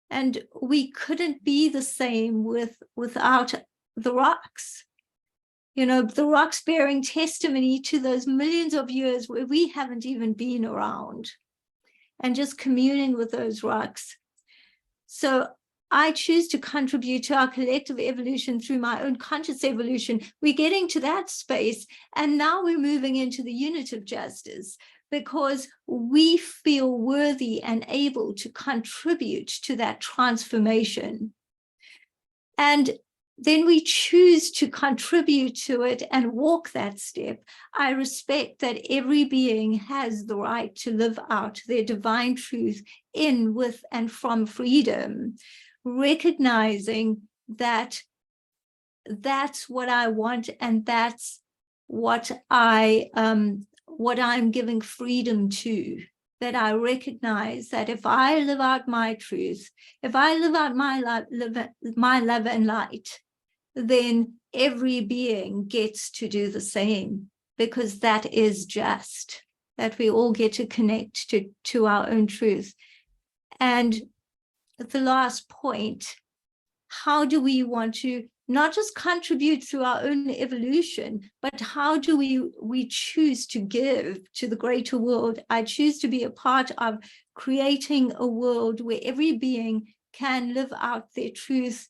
And we couldn't be the same without the rocks. You know, the rocks bearing testimony to those millions of years where we haven't even been around, and just communing with those rocks. So I choose to contribute to our collective evolution through my own conscious evolution. We're getting to that space, and now we're moving into the unitive justice, because we feel worthy and able to contribute to that transformation. And then we choose to contribute to it and walk that step. I respect that every being has the right to live out their divine truth in, with, and from freedom, recognizing that that's what I want, and that's what I'm giving freedom to. That I recognize that if I live out my truth, if I live out my love and light, then every being gets to do the same, because that is just, that we all get to connect to our own truth. And the last point, how do we want to not just contribute through our own evolution, but how do we choose to give to the greater world? I choose to be a part of creating a world where every being can live out their truth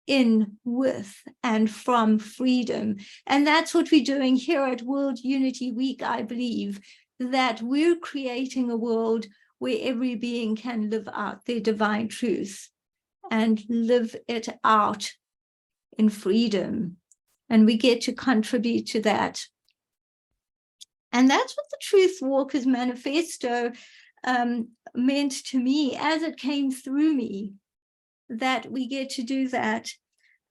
in, with, and from freedom. And that's what we're doing here at World Unity Week. I believe that we're creating a world where every being can live out their divine truth and live it out in freedom. And we get to contribute to that. And that's what the Truth Walkers Manifesto meant to me as it came through me, that we get to do that.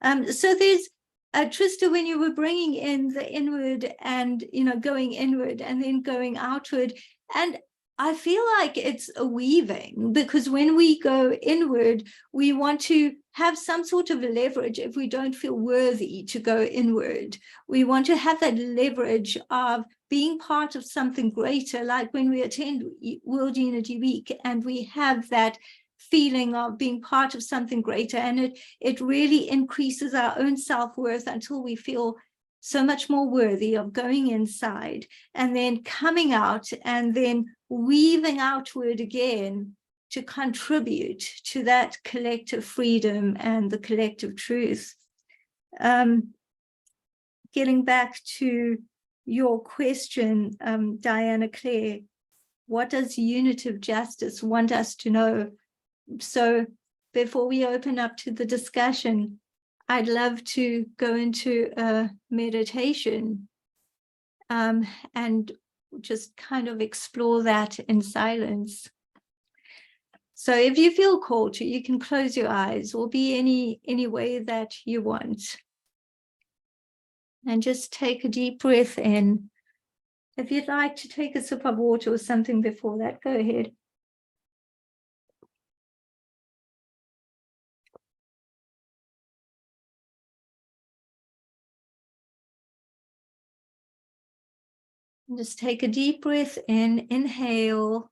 So there's Trista, when you were bringing in the inward and, you know, going inward and then going outward, and I feel like it's a weaving, because when we go inward, we want to have some sort of a leverage if we don't feel worthy to go inward. We want to have that leverage of being part of something greater, like when we attend World Unity Week and we have that feeling of being part of something greater, and it really increases our own self-worth until we feel so much more worthy of going inside and then coming out and then weaving outward again to contribute to that collective freedom and the collective truth. Getting back to your question, Diana Claire, what does Unitive Justice want us to know? So before we open up to the discussion, I'd love to go into a meditation and just kind of explore that in silence. So if you feel called to, you can close your eyes or be any way that you want. And just take a deep breath in. If you'd like to take a sip of water or something before that, go ahead. Just take a deep breath in, inhale,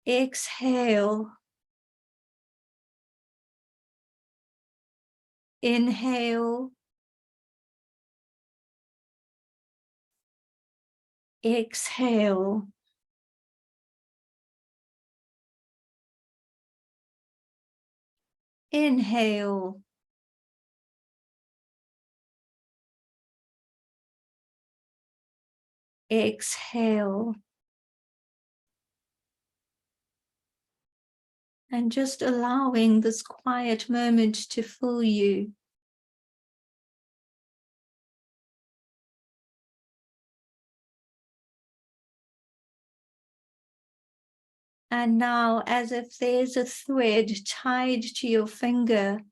exhale, inhale, exhale, inhale, exhale. And just allowing this quiet moment to fill you. And now, as if there's a thread tied to your finger,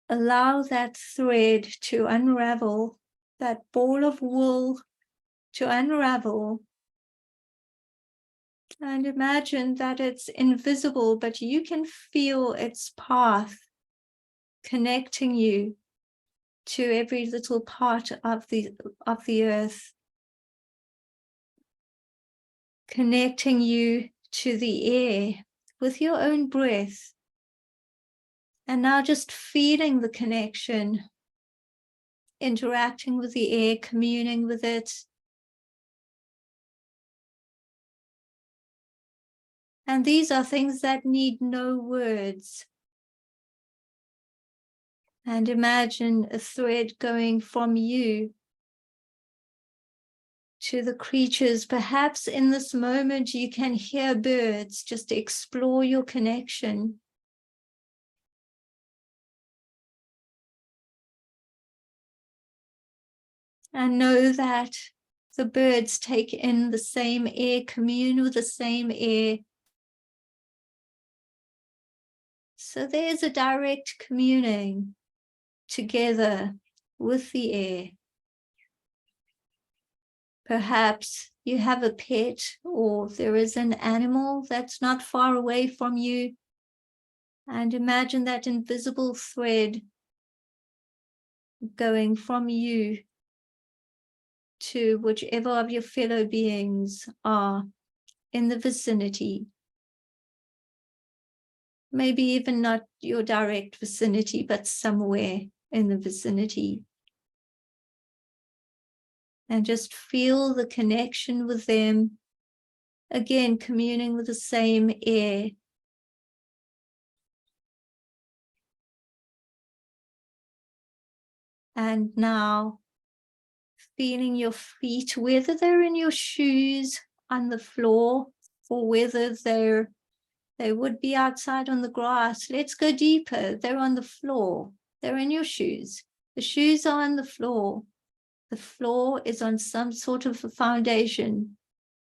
allow that thread to unravel, that ball of wool to unravel. And imagine that it's invisible, but you can feel its path connecting you to every little part of the earth, connecting you to the air with your own breath. And now just feeling the connection, interacting with the air, communing with it. And these are things that need no words. And imagine a thread going from you to the creatures. Perhaps in this moment you can hear birds. Just explore your connection. And know that the birds take in the same air, commune with the same air. So there's a direct communing together with the air. Perhaps you have a pet, or there is an animal that's not far away from you. And imagine that invisible thread going from you to whichever of your fellow beings are in the vicinity. Maybe even not your direct vicinity, but somewhere in the vicinity. And just feel the connection with them. Again, communing with the same air. And now, feeling your feet, whether they're in your shoes on the floor, or whether they would be outside on the grass. Let's go deeper. They're on the floor. They're in your shoes. The shoes are on the floor. The floor is on some sort of a foundation.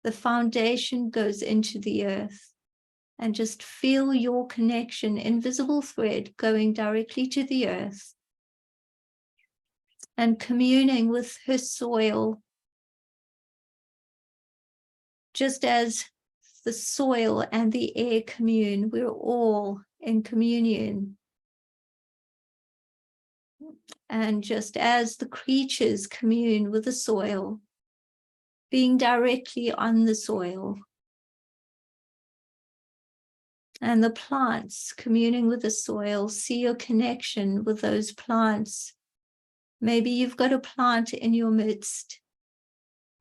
The foundation goes into the earth. And just feel your connection, invisible thread going directly to the earth. And communing with her soil. Just as the soil and the air commune, we're all in communion. And just as the creatures commune with the soil, being directly on the soil. And the plants communing with the soil, see your connection with those plants. Maybe you've got a plant in your midst.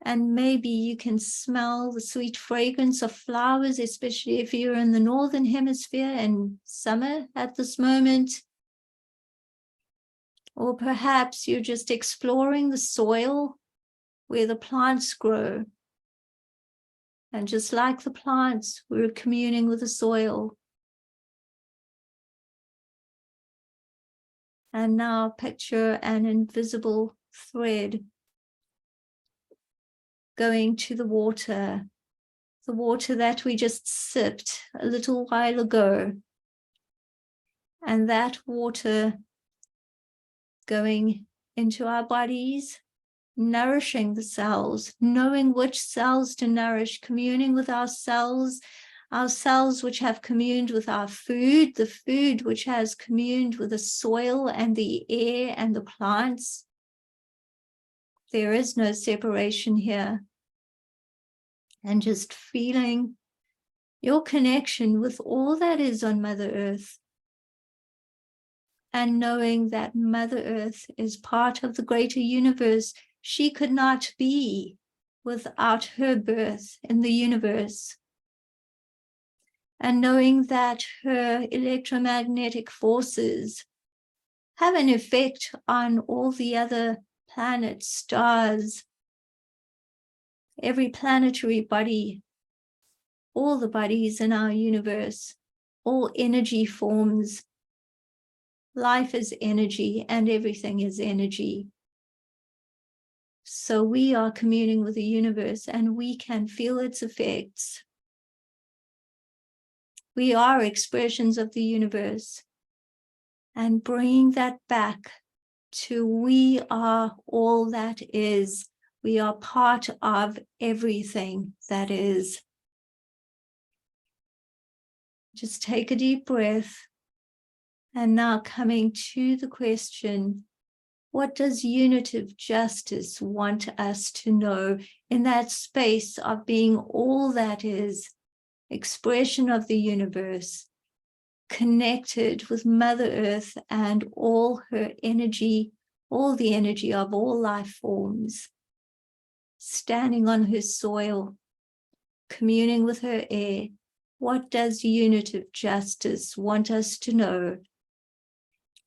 And maybe you can smell the sweet fragrance of flowers, especially if you're in the northern hemisphere in summer at this moment. Or perhaps you're just exploring the soil where the plants grow. And just like the plants, we're communing with the soil. And now picture an invisible thread going to the water that we just sipped a little while ago. And that water going into our bodies, nourishing the cells, knowing which cells to nourish, communing with our cells which have communed with our food, the food which has communed with the soil and the air and the plants. There is no separation here. And just feeling your connection with all that is on Mother Earth. And knowing that Mother Earth is part of the greater universe. She could not be without her birth in the universe. And knowing that her electromagnetic forces have an effect on all the other planets, stars, every planetary body, all the bodies in our universe, all energy forms. Life is energy and everything is energy. So we are communing with the universe and we can feel its effects. We are expressions of the universe. And bringing that back to we are all that is. We are part of everything that is. Just take a deep breath And now coming to the question, what does Unitive Justice want us to know in that space of being all that is, expression of the universe, connected with Mother Earth and all her energy, all the energy of all life forms, standing on her soil, communing with her air? What does Unitive Justice want us to know?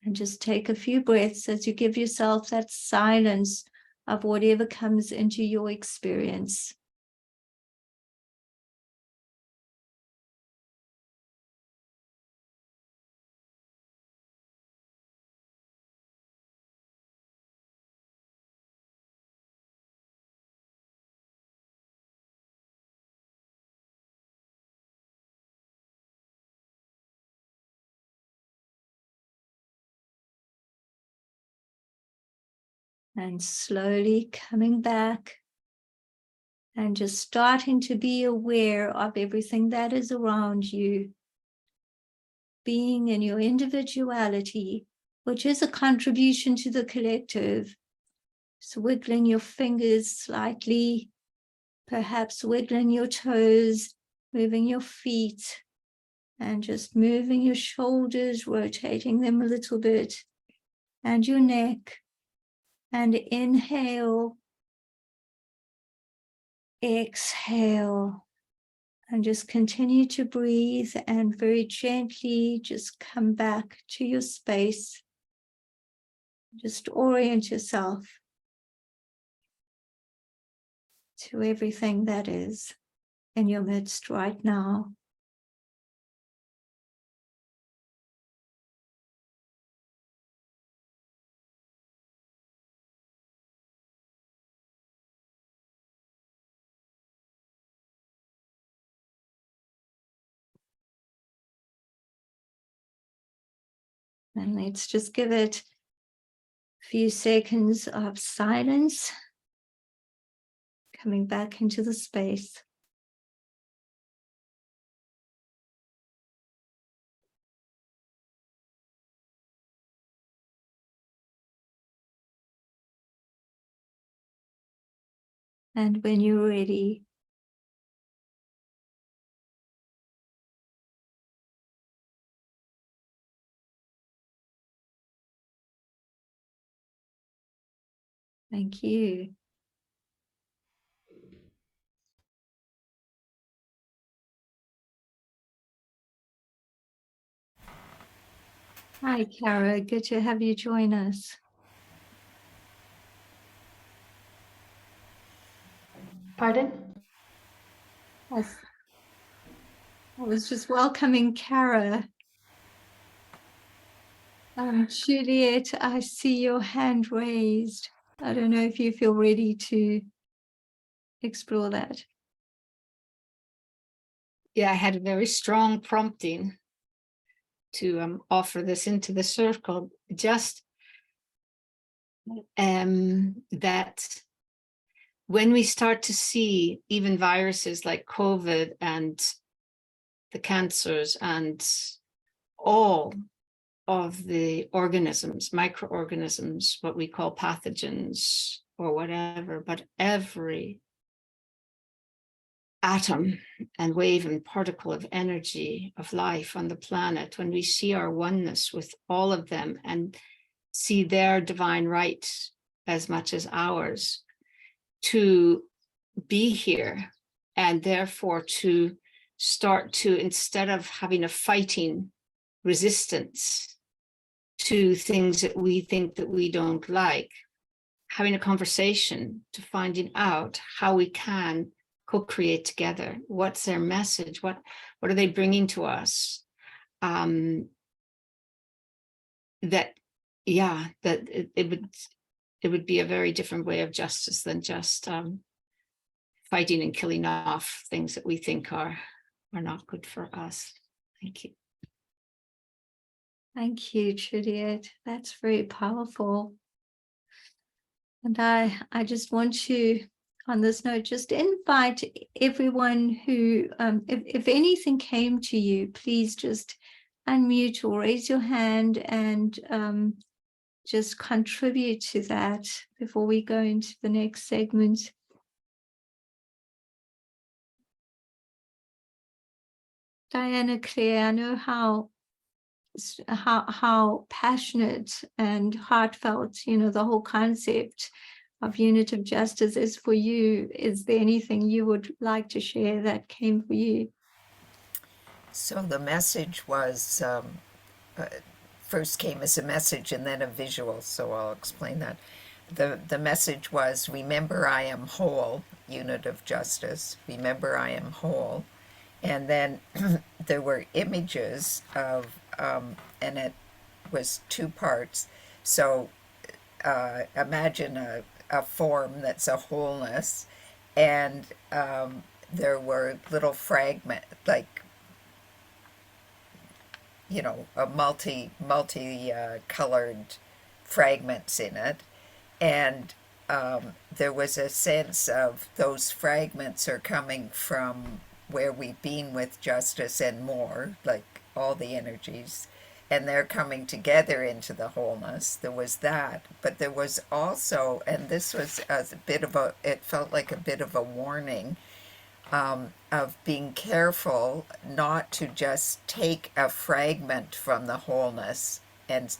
And just take a few breaths as you give yourself that silence of whatever comes into your experience. And slowly coming back and just starting to be aware of everything that is around you, being in your individuality, which is a contribution to the collective. So wiggling your fingers slightly, perhaps wiggling your toes, moving your feet, and just moving your shoulders, rotating them a little bit, and your neck. And inhale, exhale, and just continue to breathe and very gently just come back to your space. Just orient yourself to everything that is in your midst right now. And let's just give it a few seconds of silence, coming back into the space. And when you're ready, thank you. Hi, Kara. Good to have you join us. Pardon? Yes. I was just welcoming Kara. Juliet, I see your hand raised. I don't know if you feel ready to explore that. Yeah, I had a very strong prompting to offer this into the circle. Just that when we start to see even viruses like COVID and the cancers and all of the organisms, microorganisms, what we call pathogens or whatever, but every atom and wave and particle of energy of life on the planet, when we see our oneness with all of them and see their divine right as much as ours to be here, and therefore to start to, instead of having a fighting resistance to things that we think that we don't like, having a conversation to finding out how we can co-create together. What's their message? What are they bringing to us? That it would be a very different way of justice than just fighting and killing off things that we think are not good for us. Thank you. Thank you, Juliet. That's very powerful. And I just want to, on this note, just invite everyone who, if anything came to you, please just unmute or raise your hand and just contribute to that before we go into the next segment. Diana, Claire, I know how passionate and heartfelt, the whole concept of unitive justice is for you. Is there anything you would like to share that came for you? So the message was, first came as a message and then a visual, so I'll explain that. The message was, remember I am whole, unitive justice, remember I am whole. And then there were images of, and it was two parts. So imagine a form that's a wholeness, and there were little fragments, like, a multi colored fragments in it. And there was a sense of those fragments are coming from where we've been with justice and more, like all the energies, and they're coming together into the wholeness. There was that, but there was also, and this was it felt like a bit of a warning, of being careful not to just take a fragment from the wholeness and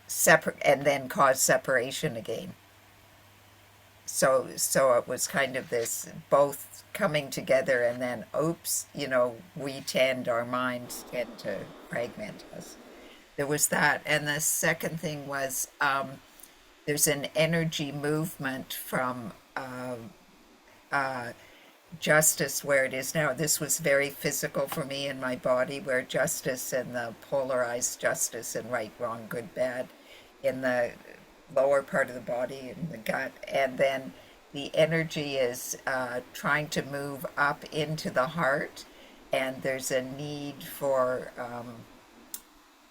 separate and then cause separation again. So it was kind of this both coming together, and then oops, our minds tend to fragment us. There was that, and the second thing was there's an energy movement from justice where it is now. This was very physical for me in my body, where justice and the polarized justice and right, wrong, good, bad in the lower part of the body, in the gut, and then the energy is trying to move up into the heart, and there's a need for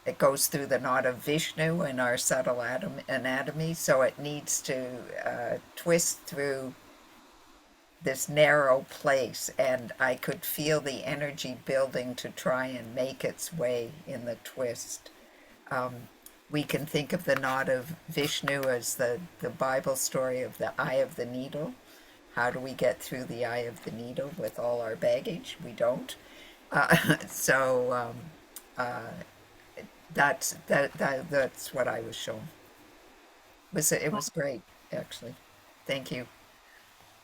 it goes through the knot of Vishnu in our subtle anatomy, so it needs to twist through this narrow place, and I could feel the energy building to try and make its way in the twist. We can think of the knot of Vishnu as the Bible story of the eye of the needle. How do we get through the eye of the needle with all our baggage? We don't. That's what I was shown. It was great, actually. Thank you.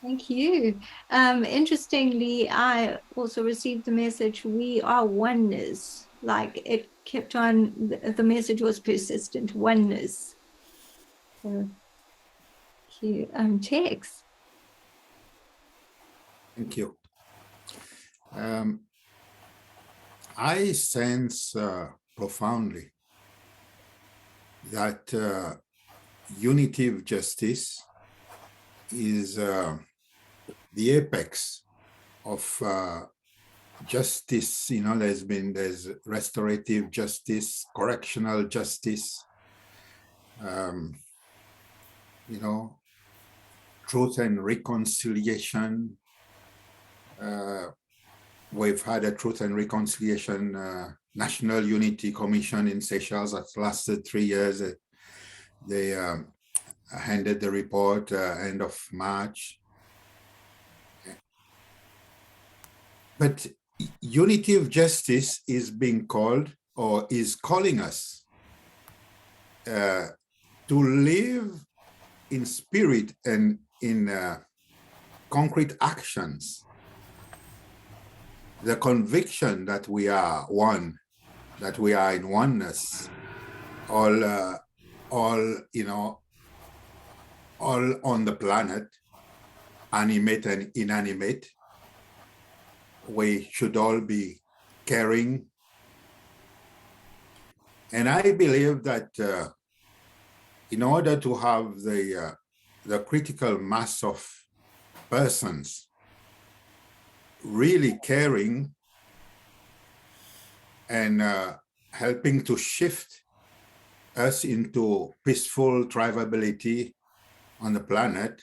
Thank you. Interestingly, I also received the message, we are oneness. Like it kept on, the message was persistent, oneness. So, thank you. Tex. Thank you. I sense profoundly that unitive justice is the apex of justice. There's restorative justice, correctional justice, truth and reconciliation. We've had a Truth and Reconciliation National Unity Commission in Seychelles that lasted 3 years. They handed the report end of March. But unitive justice is being called, or is calling us to live in spirit and in concrete actions. The conviction that we are one, that we are in oneness, all on the planet, animate and inanimate. We should all be caring. And I believe that in order to have the critical mass of persons really caring and helping to shift us into peaceful thrivability on the planet,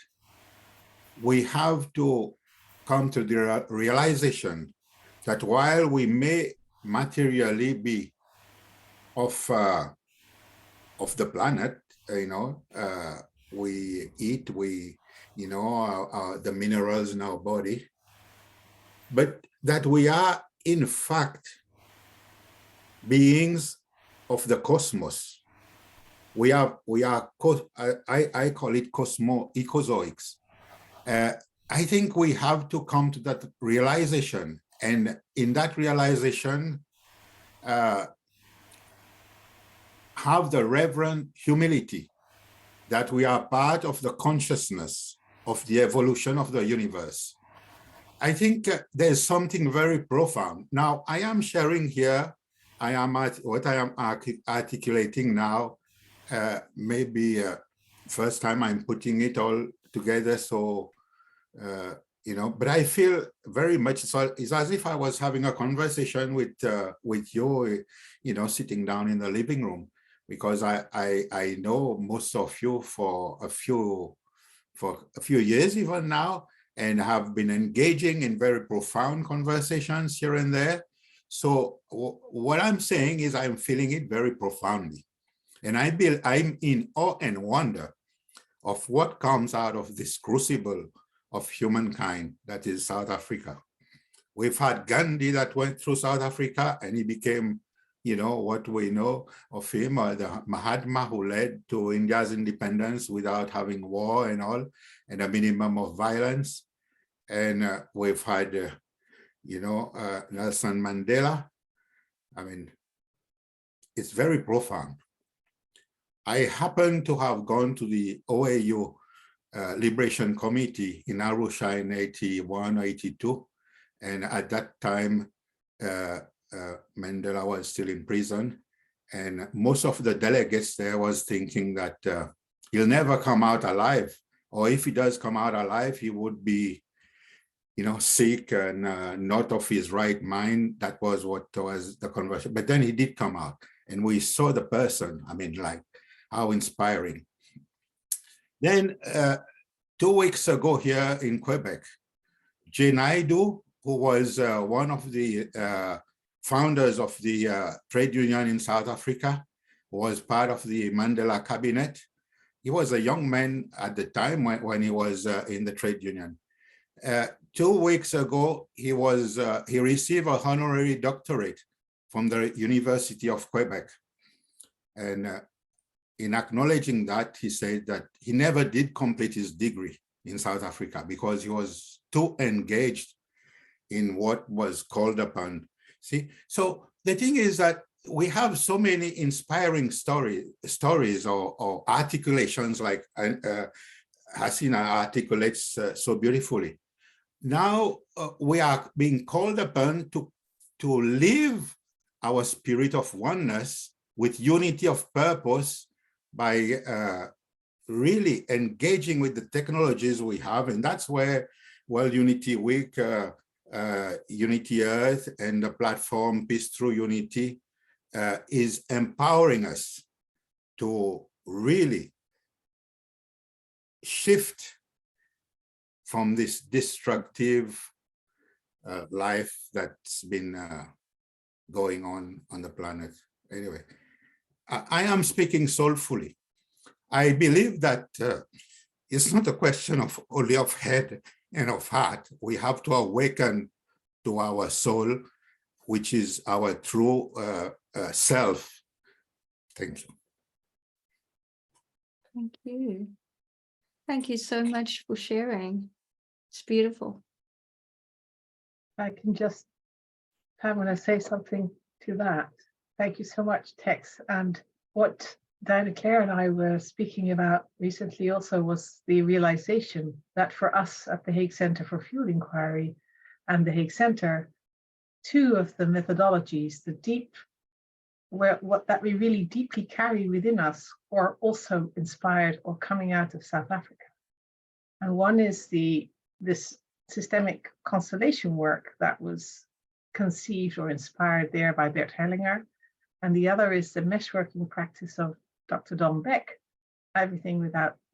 we have to come to the realization that while we may materially be of the planet, we eat, the minerals in our body, but that we are in fact beings of the cosmos. We are I call it ecozoics. I think we have to come to that realization, and in that realization, have the reverent humility that we are part of the consciousness of the evolution of the universe. I think there's something very profound. Now, I am sharing here, what I am articulating now, maybe first time I'm putting it all together, so, but I feel very much, it's as if I was having a conversation with you, sitting down in the living room, because I know most of you for a few years even now, and have been engaging in very profound conversations here and there. So what I'm saying is I'm feeling it very profoundly. And I'm in awe and wonder of what comes out of this crucible of humankind that is South Africa. We've had Gandhi that went through South Africa, and he became, what we know of him, the Mahatma who led to India's independence without having war and all, and a minimum of violence. And we've had, Nelson Mandela. I mean, it's very profound. I happen to have gone to the OAU Liberation Committee in Arusha in 81 or 82. And at that time, Mandela was still in prison. And most of the delegates there was thinking that he'll never come out alive. Or if he does come out alive, he would be sick and not of his right mind. That was what was the conversion. But then he did come out, and we saw the person. I mean, like, how inspiring. Then 2 weeks ago here in Quebec, Jay Naidu, who was one of the founders of the trade union in South Africa, was part of the Mandela cabinet. He was a young man at the time when he was in the trade union. 2 weeks ago, he received an honorary doctorate from the University of Quebec. And in acknowledging that, he said that he never did complete his degree in South Africa because he was too engaged in what was called upon. See, so the thing is that we have so many inspiring stories or articulations, like Haseena articulates so beautifully. Now we are being called upon to live our spirit of oneness with unity of purpose by really engaging with the technologies we have. And that's where World Unity Week, Unity Earth, and the platform Peace Through Unity is empowering us to really shift from this destructive life that's been going on the planet. Anyway, I am speaking soulfully. I believe that it's not a question of only of head and of heart. We have to awaken to our soul, which is our true self. Thank you. Thank you. Thank you so much for sharing. It's beautiful. I can just, I want to say something to that. Thank you so much, Tex. And what Diana Claire and I were speaking about recently also was the realization that for us at the Hague Center for Field Inquiry and the Hague Center, two of the methodologies, the deep, what that we really deeply carry within us, are also inspired or coming out of South Africa. And one is this systemic constellation work that was conceived or inspired there by Bert Hellinger. And the other is the meshworking practice of Dr. Don Beck. everything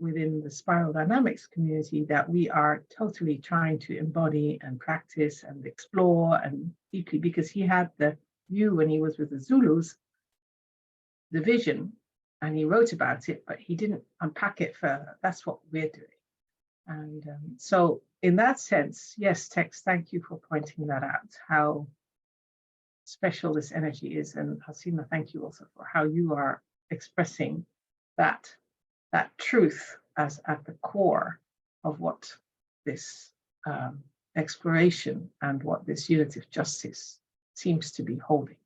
within the spiral dynamics community that we are totally trying to embody and practice and explore and deeply, because he had the view when he was with the Zulus, the vision, and he wrote about it, but he didn't unpack it further. That's what we're doing. And so in that sense, yes, Tex, thank you for pointing that out, how special this energy is. And Haseena, thank you also for how you are expressing that truth as at the core of what this exploration and what this unitive justice seems to be holding.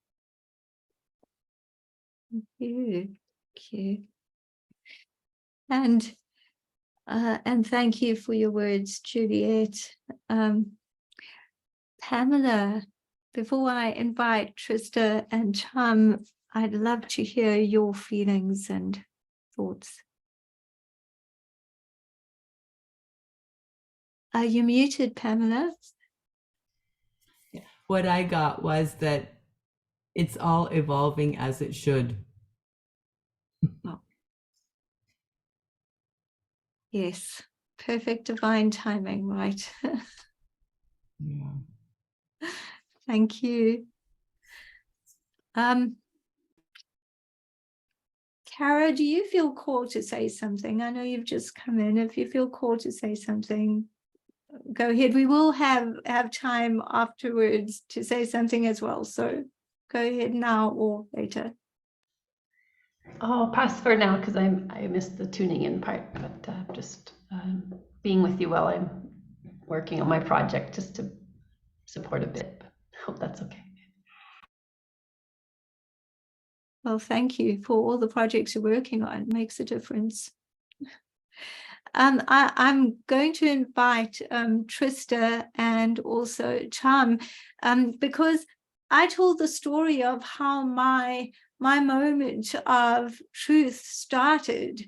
Thank you. Thank you. And thank you for your words, Juliet. Pamela, before I invite Trista and Chum, I'd love to hear your feelings and thoughts. Are you muted, Pamela? What I got was that it's all evolving as it should. Oh. Yes, perfect divine timing, right? Yeah. Thank you. Kara, do you feel called to say something? I know you've just come in. If you feel called to say something, go ahead. We will have time afterwards to say something as well. So go ahead now or later. I'll pass for now because I missed the tuning in part, but just being with you while I'm working on my project just to support a bit. Hope that's okay. Well, thank you for all the projects you're working on. It makes a difference. I'm going to invite Trista and also Chum, because I told the story of how my moment of truth started.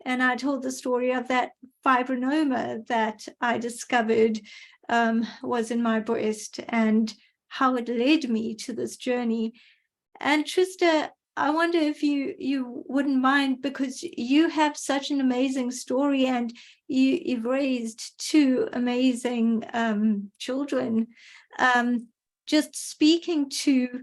And I told the story of that fibrinoma that I discovered was in my breast and how it led me to this journey. And Trista, I wonder if you wouldn't mind, because you have such an amazing story and you've raised two amazing children. Just speaking to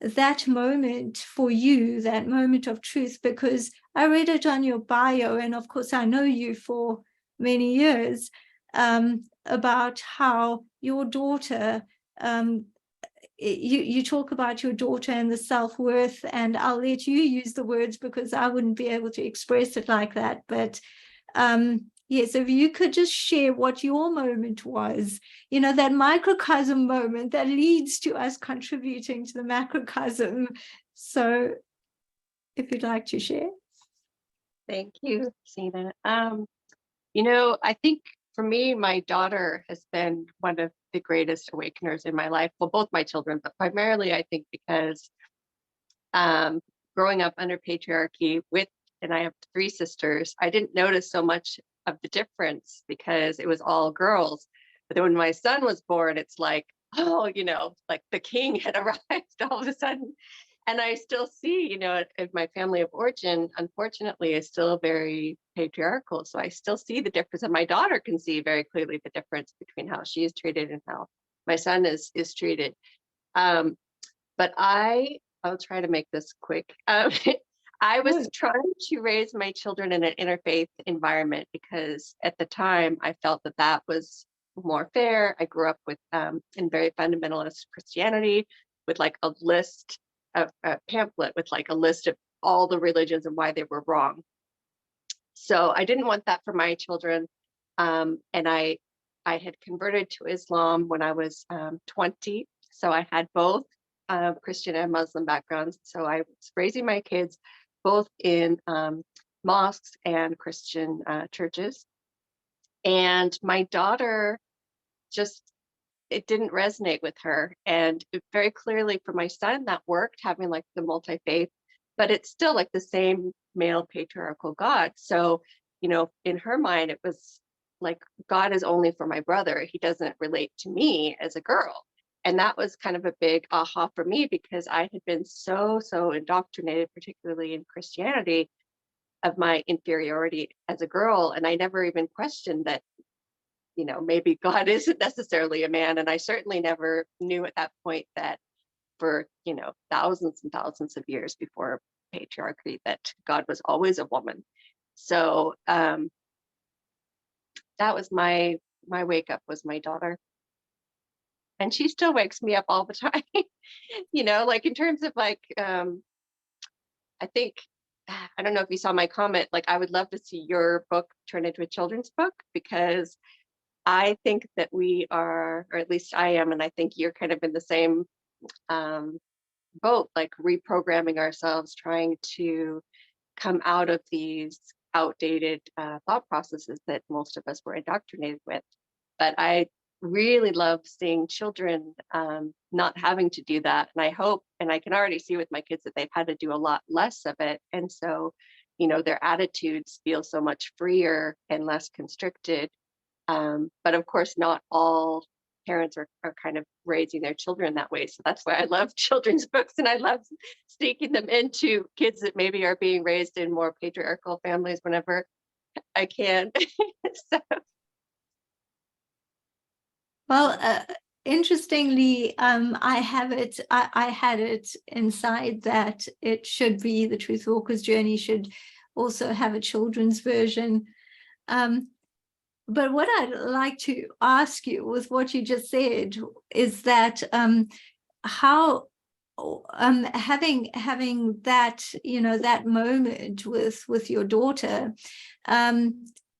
that moment for you, that moment of truth, because I read it on your bio, and of course I know you for many years, about how your daughter, you talk about your daughter and the self-worth, and I'll let you use the words because I wouldn't be able to express it like that. But yes, if you could just share what your moment was, you know, that microcosm moment that leads to us contributing to the macrocosm. So if you'd like to share. Thank you, Haseena. You know, I think for me, my daughter has been one of the greatest awakeners in my life. Well, both my children, but primarily I think because growing up under patriarchy and I have three sisters, I didn't notice so much of the difference because it was all girls. But then when my son was born, it's like, oh, you know, like the king had arrived all of a sudden. And I still see, you know, my family of origin, unfortunately, is still very patriarchal. So I still see the difference, and my daughter can see very clearly the difference between how she is treated and how my son is treated. But I'll try to make this quick. I was trying to raise my children in an interfaith environment because at the time I felt that was more fair. I grew up with in very fundamentalist Christianity with like a list of a pamphlet with like a list of all the religions and why they were wrong. So I didn't want that for my children. And I had converted to Islam when I was 20. So I had both Christian and Muslim backgrounds. So I was raising my kids both in mosques and Christian churches. And my daughter it didn't resonate with her. And very clearly for my son, that worked, having like the multi-faith, but it's still like the same male patriarchal God. So, you know, in her mind, it was like, God is only for my brother. He doesn't relate to me as a girl. And that was kind of a big aha for me because I had been so indoctrinated, particularly in Christianity, of my inferiority as a girl. And I never even questioned that, you know, maybe God isn't necessarily a man. And I certainly never knew at that point that for, you know, thousands and thousands of years before patriarchy, that God was always a woman. So that was my wake up, was my daughter. And she still wakes me up all the time. You know, like in terms of like, I think, I don't know if you saw my comment, like I would love to see your book turn into a children's book, because I think that we are, or at least I am, and I think you're kind of in the same boat, like reprogramming ourselves, trying to come out of these outdated thought processes that most of us were indoctrinated with. But I really love seeing children not having to do that. And I hope, and I can already see with my kids that they've had to do a lot less of it. And so, you know, their attitudes feel so much freer and less constricted. But of course, not all parents are kind of raising their children that way. So that's why I love children's books, and I love sneaking them into kids that maybe are being raised in more patriarchal families whenever I can. So. Well, interestingly, I had it inside that it should be the Truth Walker's Journey should also have a children's version. But what I'd like to ask you with what you just said is that how having that, you know, that moment with your daughter,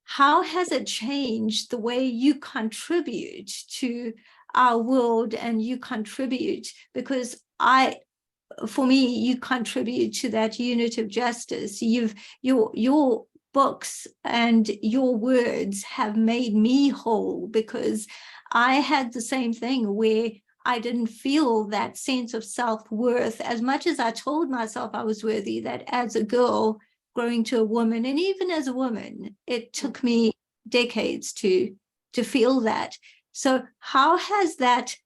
how has it changed the way you contribute to our world and you contribute? Because for me, you contribute to that unitive justice. Your books and your words have made me whole, because I had the same thing where I didn't feel that sense of self-worth as much as I told myself I was worthy, that as a girl growing to a woman, and even as a woman, it took me decades to feel that. So how has that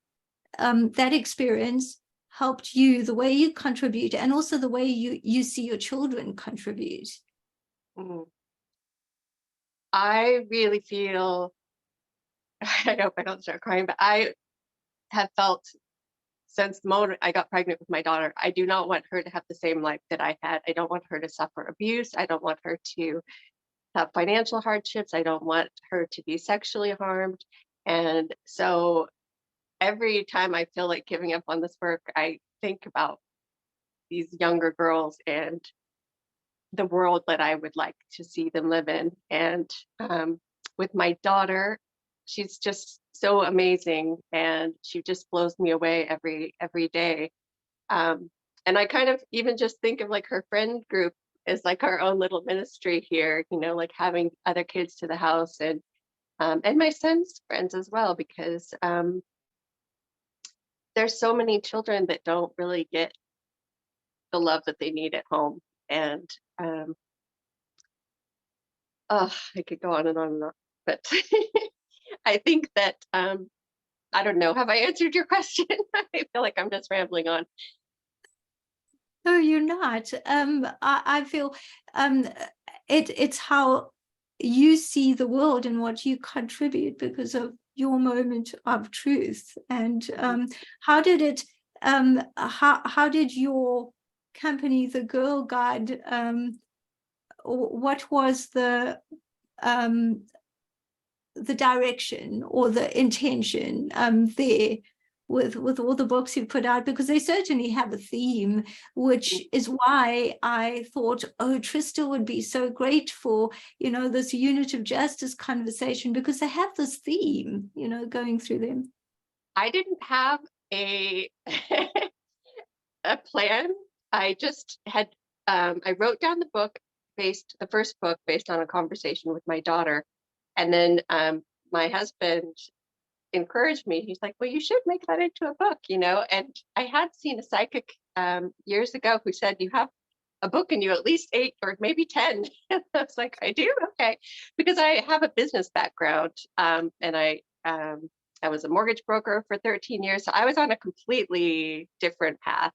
experience helped you, the way you contribute, and also the way you see your children contribute? I really feel, I hope I don't start crying, but I have felt since the moment I got pregnant with my daughter, I do not want her to have the same life that I had. I don't want her to suffer abuse. I don't want her to have financial hardships. I don't want her to be sexually harmed. And so every time I feel like giving up on this work, I think about these younger girls and the world that I would like to see them live in. And with my daughter, she's just so amazing, and she just blows me away every day. And I kind of even just think of like her friend group as like our own little ministry here, you know, like having other kids to the house, and my son's friends as well, because there's so many children that don't really get the love that they need at home. And I could go on and on and on, but I think that I don't know. Have I answered your question? I feel like I'm just rambling on. No, you're not. I feel it's how you see the world and what you contribute because of your moment of truth. And how did it? How did your company, the Girl Guide? What was the direction or the intention there with all the books you put out? Because they certainly have a theme, which is why I thought, oh, Trista would be so great for, you know, this unitive justice conversation, because they have this theme, you know, going through them. I didn't have a a plan. I just had I wrote down the first book based on a conversation with my daughter. And then my husband encouraged me. He's like, well, you should make that into a book, you know? And I had seen a psychic years ago who said, you have a book in you, at least 8 or maybe 10. I was like, I do? Okay. Because I have a business background, and I was a mortgage broker for 13 years. So I was on a completely different path.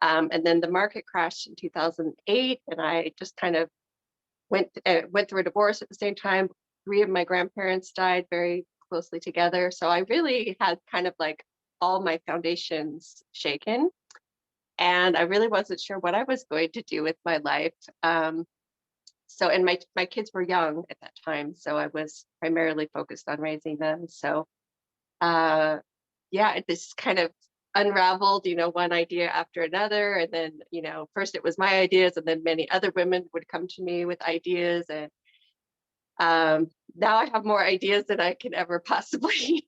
And then the market crashed in 2008, and I just kind of went through a divorce at the same time. 3 of my grandparents died very closely together. So I really had kind of like all my foundations shaken. And I really wasn't sure what I was going to do with my life. So, and my kids were young at that time, so I was primarily focused on raising them. So, yeah, this kind of unraveled, one idea after another. And then, first it was my ideas, and then many other women would come to me with ideas. And now I have more ideas than I can ever possibly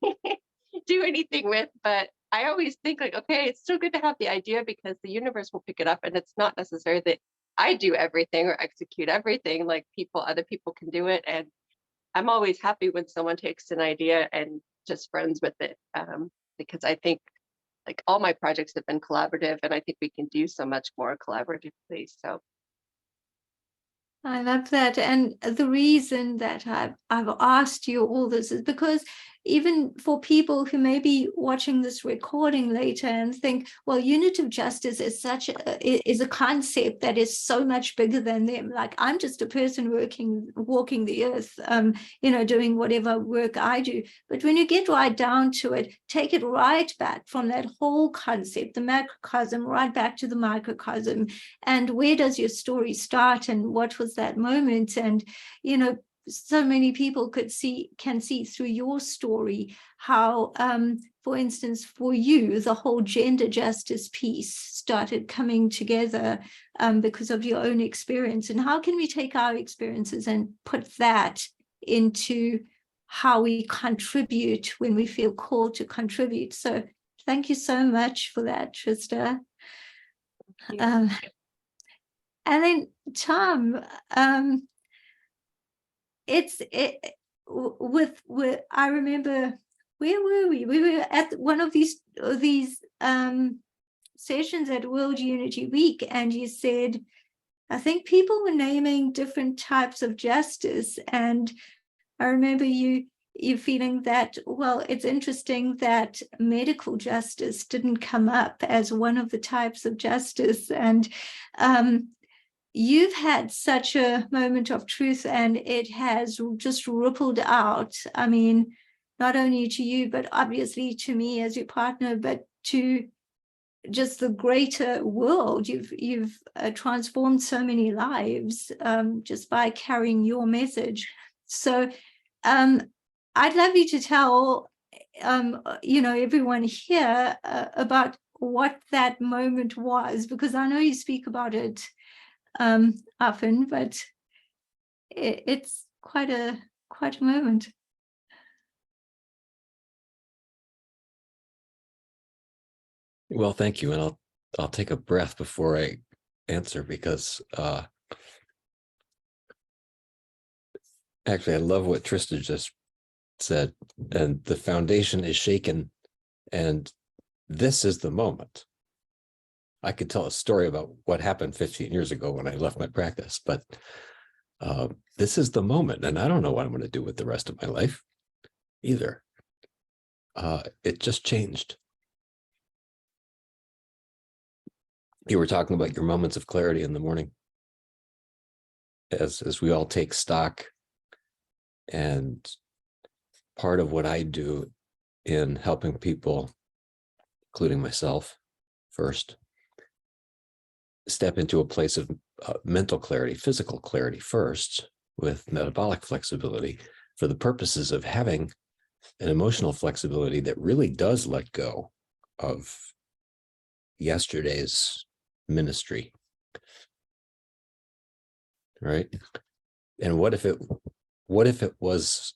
do anything with. But I always think like, okay, it's still good to have the idea because the universe will pick it up. And it's not necessary that I do everything or execute everything, like other people can do it. And I'm always happy when someone takes an idea and just runs with it, because I think like all my projects have been collaborative, and I think we can do so much more collaboratively. So I love that. And the reason that I've asked you all this is because even for people who may be watching this recording later and think, well, unitive justice is is a concept that is so much bigger than them. Like, I'm just a person walking the earth, doing whatever work I do. But when you get right down to it, take it right back from that whole concept, the macrocosm, right back to the microcosm. And where does your story start? And what was that moment? And, so many people can see through your story how, for instance, for you, the whole gender justice piece started coming together because of your own experience. And how can we take our experiences and put that into how we contribute when we feel called to contribute? So thank you so much for that, Trista. And then Tom, I remember, where were we? We were at one of these sessions at World Unity Week, and you said, I think people were naming different types of justice, and I remember you feeling that, well, it's interesting that medical justice didn't come up as one of the types of justice. And you've had such a moment of truth, and it has just rippled out. I mean, not only to you, but obviously to me as your partner, but to just the greater world. You've transformed so many lives just by carrying your message. So I'd love you to tell everyone here about what that moment was, because I know you speak about it often, but it's quite a moment. Well, thank you, and I'll take a breath before I answer, because actually I love what Trista just said, and the foundation is shaken, and this is the moment. I could tell a story about what happened 15 years ago when I left my practice, but this is the moment, and I don't know what I'm going to do with the rest of my life either. It just changed. You were talking about your moments of clarity in the morning as we all take stock, and part of what I do in helping people, including myself first, step into a place of mental clarity, physical clarity first, with metabolic flexibility, for the purposes of having an emotional flexibility that really does let go of yesterday's ministry, right? And what if it was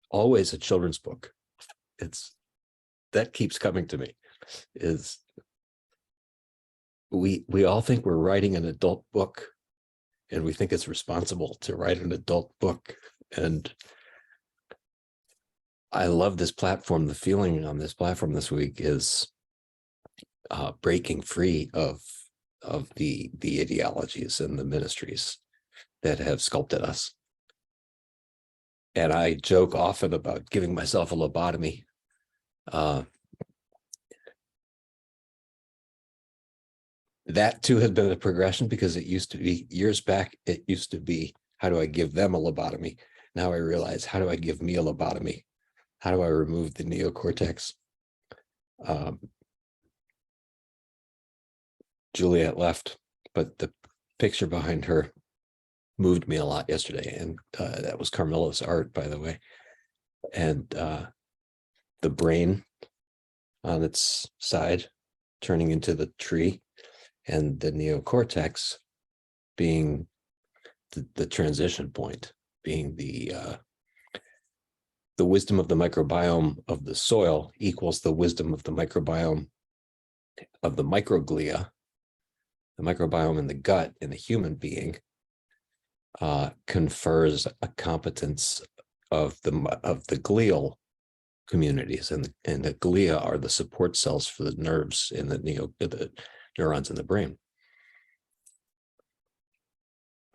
always a children's book? That keeps coming to me, is we all think we're writing an adult book, and we think it's responsible to write an adult book. And I love this platform. The feeling on this platform this week is breaking free of the ideologies and the ministries that have sculpted us. And I joke often about giving myself a lobotomy. That too has been a progression, because it used to be, years back, it used to be How do I give them a lobotomy? Now I realize, how do I give me a lobotomy? How do I remove the neocortex? Juliet left, but the picture behind her moved me a lot yesterday. And that was Carmella's art, by the way. And the brain on its side turning into the tree, and the neocortex being the transition point, being the wisdom of the microbiome of the soil equals the wisdom of the microbiome of the microglia. The microbiome in the gut in the human being confers a competence of the glial communities, and the glia are the support cells for the nerves in the neurons in the brain.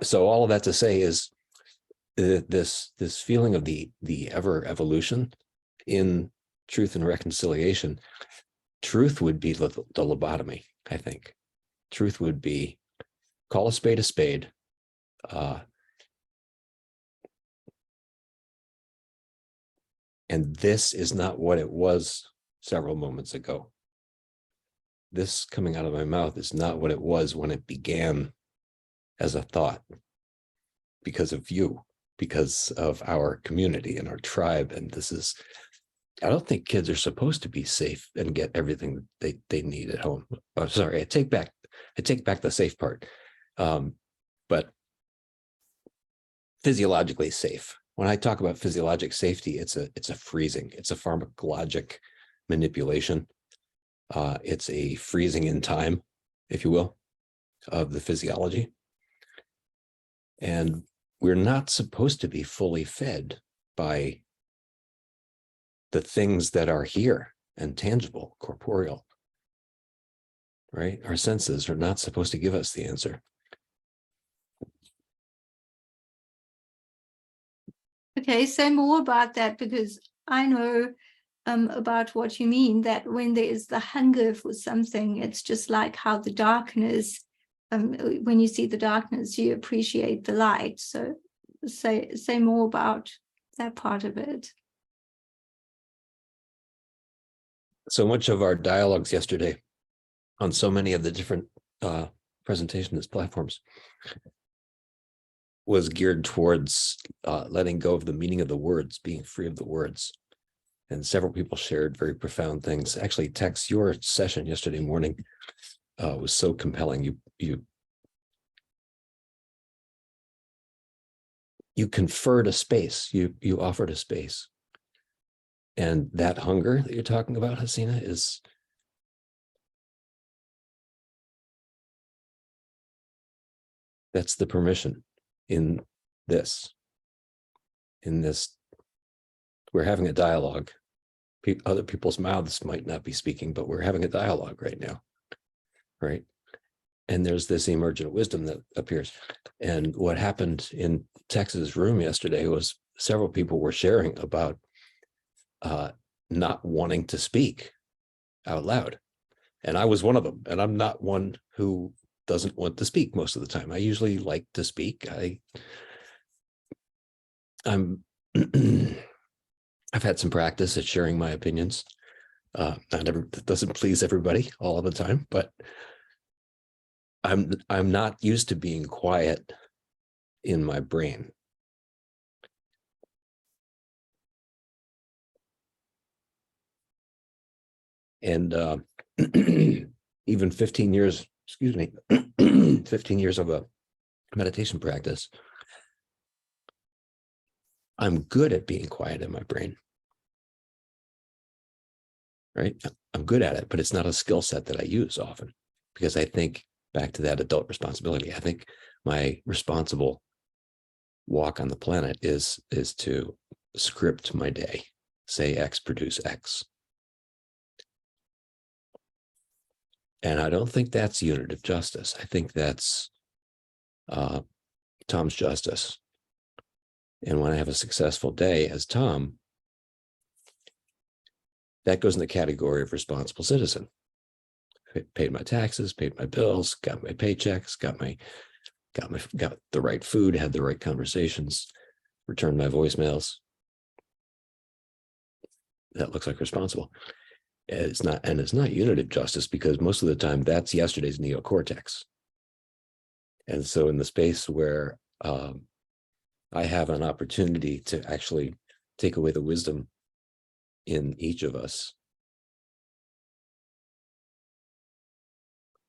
So all of that to say is this feeling of the ever evolution in truth and reconciliation. Truth would be the lobotomy, I think. Truth would be call a spade a spade. And this is not what it was several moments ago. This coming out of my mouth is not what it was when it began as a thought, because of you, because of our community and our tribe. And this is, I don't think kids are supposed to be safe and get everything they need at home. Oh, sorry, I take back the safe part. But physiologically safe. When I talk about physiologic safety, it's a freezing. It's a pharmacologic manipulation. It's a freezing in time, if you will, of the physiology. And we're not supposed to be fully fed by the things that are here and tangible, corporeal, right? Our senses are not supposed to give us the answer. Okay, say more about that, because I know about what you mean, that when there is the hunger for something, it's just like how the darkness, when you see the darkness, you appreciate the light. So say more about that part of it. So much of our dialogues yesterday on so many of the different presentation platforms was geared towards letting go of the meaning of the words, being free of the words. And several people shared very profound things. Actually, Tex, your session yesterday morning was so compelling. You conferred a space, you offered a space. And that hunger that you're talking about, Haseena, that's the permission in this, we're having a dialogue. Other people's mouths might not be speaking, but we're having a dialogue right now, right? And there's this emergent wisdom that appears. And what happened in Tex's room yesterday was several people were sharing about not wanting to speak out loud. And I was one of them. And I'm not one who doesn't want to speak most of the time. I usually like to speak. I've had some practice at sharing my opinions. That doesn't please everybody all of the time, but I'm not used to being quiet in my brain. And even 15 years, 15 years of a meditation practice, I'm good at being quiet in my brain, right? I'm good at it, but it's not a skill set that I use often, because I think back to that adult responsibility. I think my responsible walk on the planet is to script my day, say X, produce X. And I don't think that's unitive justice. I think that's Tom's justice. And when I have a successful day as Tom, that goes in the category of responsible citizen. Paid my taxes, paid my bills, got my paychecks, got my got the right food, had the right conversations, returned my voicemails. That looks like responsible. It's not unitive justice, because most of the time that's yesterday's neocortex. And so in the space where I have an opportunity to actually take away the wisdom in each of us,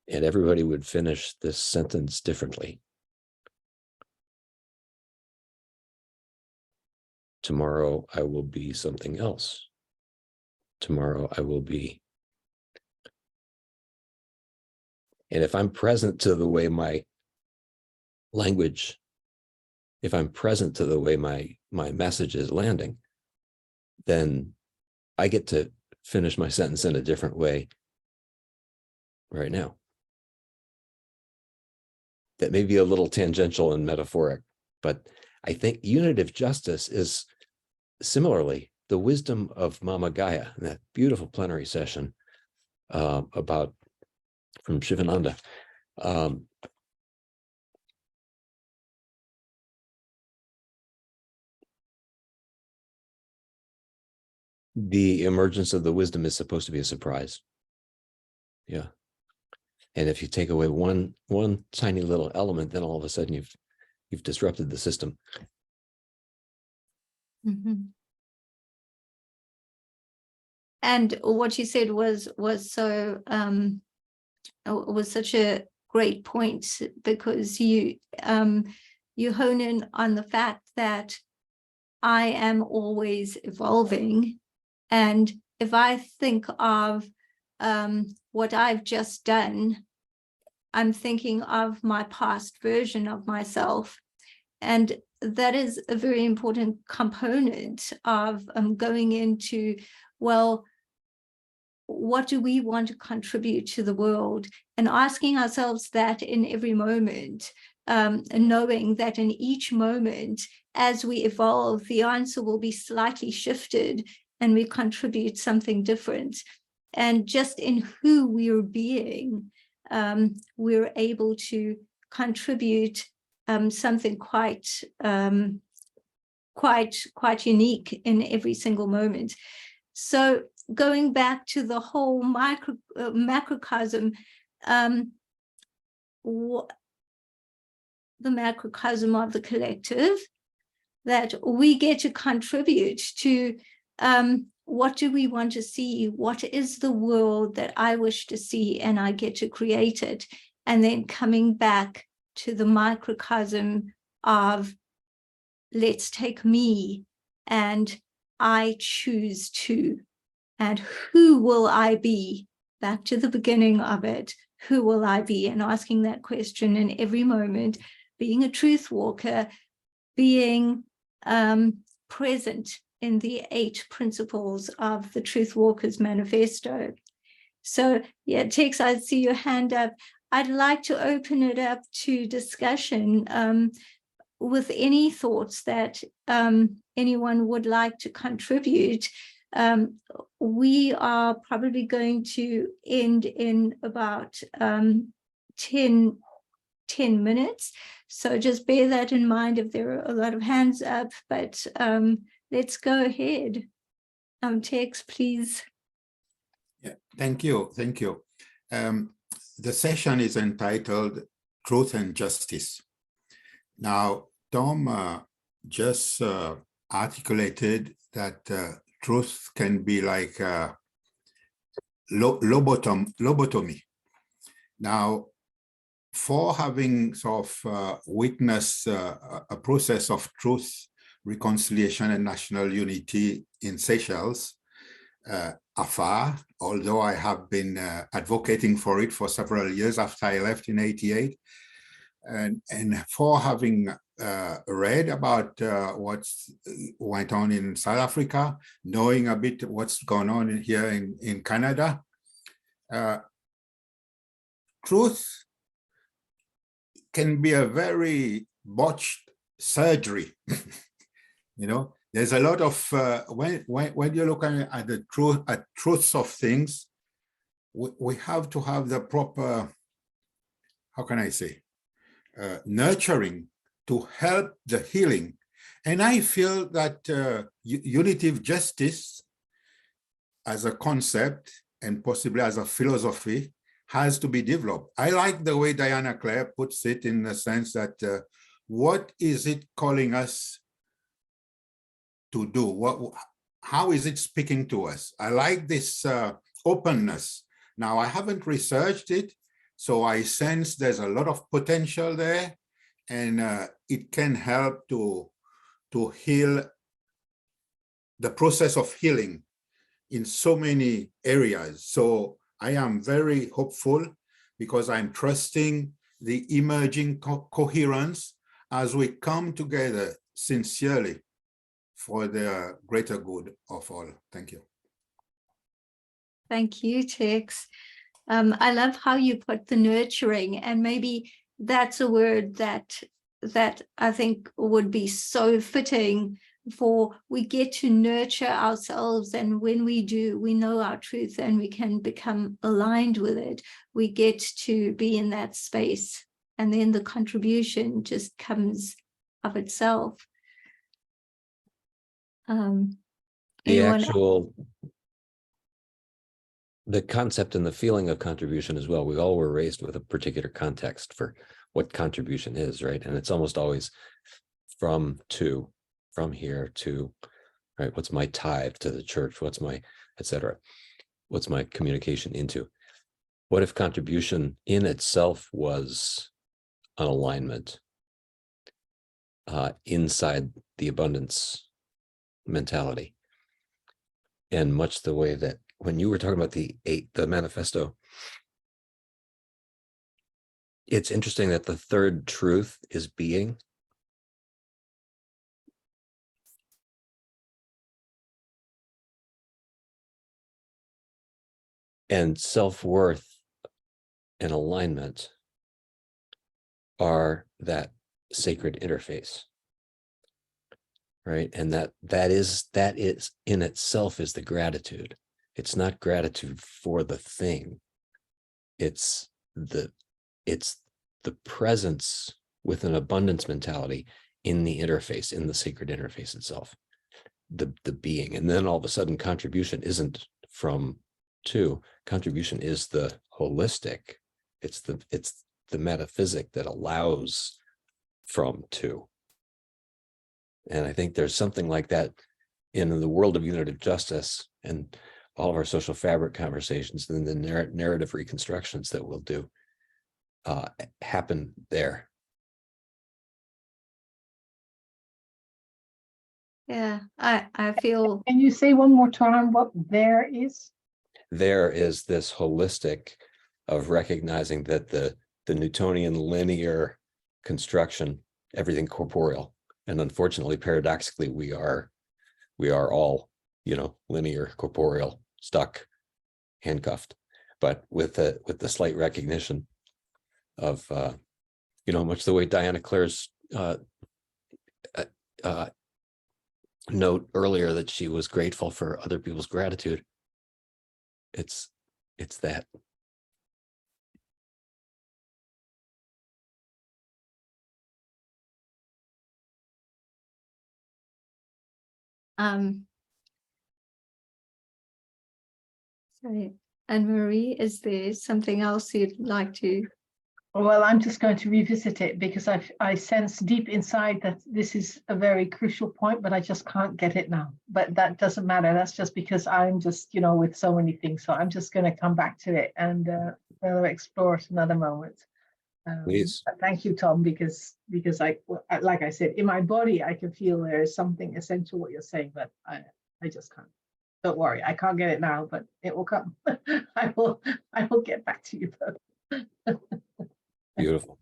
and everybody would finish this sentence differently. Tomorrow I will be something else. Tomorrow I will be. And if I'm present to the way my language, if I'm present to the way my message is landing, then I get to finish my sentence in a different way right now. That may be a little tangential and metaphoric, but I think unitive justice is similarly the wisdom of Mama Gaia, in that beautiful plenary session about from Shivananda. The emergence of the wisdom is supposed to be a surprise. Yeah. And if you take away one tiny little element, then all of a sudden you've disrupted the system. Mm-hmm. And what you said was so was such a great point, because you hone in on the fact that I am always evolving, and if I think of what I've just done, I'm thinking of my past version of myself, and that is a very important component of going into, well, what do we want to contribute to the world, and asking ourselves that in every moment, and knowing that in each moment, as we evolve, the answer will be slightly shifted and we contribute something different. And just in who we are being, we're able to contribute something quite unique in every single moment. So going back to the whole macrocosm, the macrocosm of the collective, that we get to contribute to, what do we want to see? What is the world that I wish to see? And I get to create it. And then coming back to the microcosm of, let's take me, and I choose to. And who will I be? Back to the beginning of it. Who will I be? And asking that question in every moment, being a truth walker, being present in the 8 principles of the Truth Walker's Manifesto. So yeah, Tex, I see your hand up. I'd like to open it up to discussion with any thoughts that anyone would like to contribute. We are probably going to end in about 10 minutes. So just bear that in mind if there are a lot of hands up, but let's go ahead. Tex, please. Yeah, thank you. Thank you. The session is entitled Truth and Justice. Now, Tom just articulated that truth can be like lobotomy. Now, for having sort of witnessed a process of truth, reconciliation, and national unity in Seychelles, afar, although I have been advocating for it for several years after I left in '88, and for having read about what went on in South Africa, knowing a bit what's going on here in Canada, truth can be a very botched surgery. You know, there's a lot of when you're looking at the truths of things, we have to have the proper, how can I say, nurturing to help the healing. And I feel that unitive justice as a concept and possibly as a philosophy has to be developed. I like the way Diana Clare puts it in the sense that what is it calling us to do? How is it speaking to us? I like this openness. Now, I haven't researched it, so I sense there's a lot of potential there, and it can help to heal the process of healing in so many areas. So I am very hopeful because I'm trusting the emerging coherence as we come together sincerely for the greater good of all. Thank you. Thank you, Tex. I love how you put the nurturing, and maybe that's a word that I think would be so fitting for. We get to nurture ourselves, and when we do, we know our truth and we can become aligned with it. We get to be in that space, and then the contribution just comes of itself. The concept and the feeling of contribution as well. We all were raised with a particular context for what contribution is, right? And it's almost always from to, from here to, right? What's my tithe to the church? What's my, etc. What's my communication into? What if contribution in itself was an alignment inside the abundance mentality? And much the way that when you were talking about the manifesto, it's interesting that the third truth is being. And self-worth and alignment are that sacred interface, right? And that is in itself is the gratitude. It's not gratitude for the thing. It's the presence with an abundance mentality in the interface, in the sacred interface itself, the being. And then all of a sudden contribution isn't from to, contribution is the holistic. It's the metaphysic that allows from to. And I think there's something like that in the world of unitive justice and all of our social fabric conversations, and the narrative reconstructions that we'll do happen there. Yeah, I feel. Can you say one more time what there is? There is this holistic of recognizing that the Newtonian linear construction, everything corporeal, and unfortunately, paradoxically, we are all, linear, corporeal, stuck, handcuffed, but with the slight recognition of, much the way Diana Clare's note earlier that she was grateful for other people's gratitude. It's that. Sorry, Anne-Marie, is there something else you'd like to? Well, I'm just going to revisit it because I sense deep inside that this is a very crucial point, but I just can't get it now. But that doesn't matter. That's just because I'm just, with so many things. So I'm just going to come back to it and further explore it another moment. Please. Thank you, Tom, because like I said, in my body, I can feel there is something essential what you're saying, but I just can't. Don't worry, I can't get it now, but it will come. I will get back to you though. Beautiful.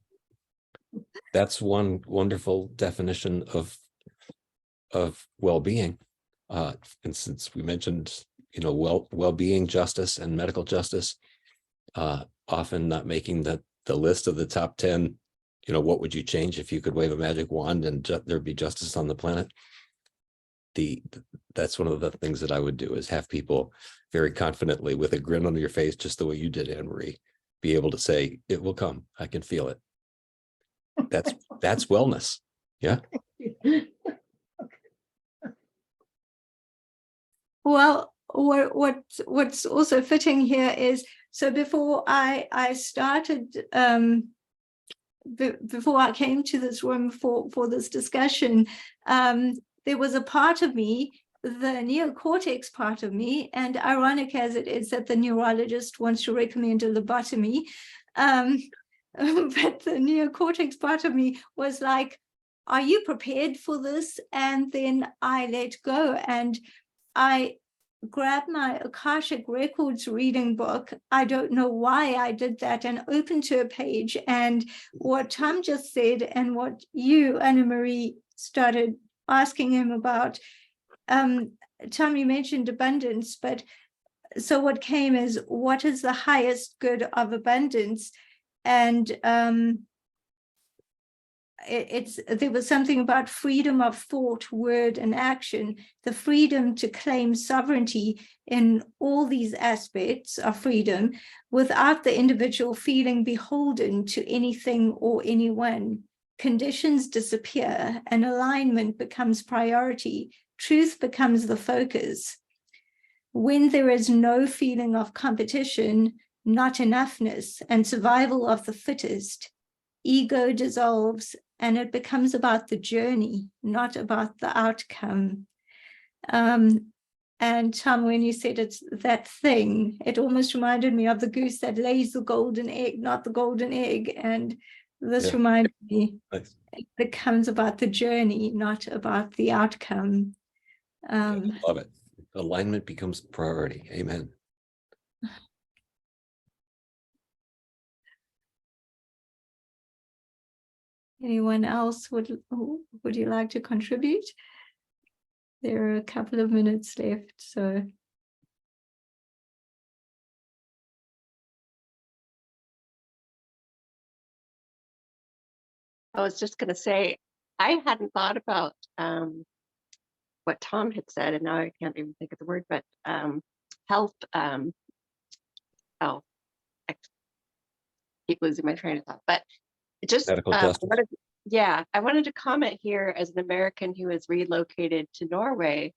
That's one wonderful definition of well-being. And since we mentioned, well-being, justice, and medical justice, often not making the list of the top 10, what would you change if you could wave a magic wand and there'd be justice on the planet? That's one of the things that I would do, is have people very confidently, with a grin on your face, just the way you did, Anne-Marie, be able to say, it will come. I can feel it. That's wellness. Yeah. Well, what's also fitting here is, so before I started, before I came to this room for this discussion, there was a part of me, the neocortex part of me, and ironic as it is that the neurologist wants to recommend a lobotomy, but the neocortex part of me was like, are you prepared for this? And then I let go, and I grabbed my Akashic Records reading book. I don't know why I did that, and opened to a page. And what Tom just said, and what you, Anna Marie, started asking him about, Tom, you mentioned abundance, but so what came is, what is the highest good of abundance? And there was something about freedom of thought, word, and action, the freedom to claim sovereignty in all these aspects of freedom without the individual feeling beholden to anything or anyone. Conditions disappear and alignment becomes priority. Truth becomes the focus. When there is no feeling of competition, not enough,ness, and survival of the fittest, ego dissolves, and it becomes about the journey, not about the outcome. And Tom, when you said it's that thing, it almost reminded me of the goose that lays the golden egg, not the golden egg. And this reminded me, Nice. it becomes about the journey, not about the outcome. I love it. Alignment becomes priority. Amen. Anyone else would you like to contribute? There are a couple of minutes left, so. I was just going to say, I hadn't thought about what Tom had said, and now I can't even think of the word, but health. Oh, I keep losing my train of thought. But just Medical justice. I wanted to comment here as an American who has relocated to Norway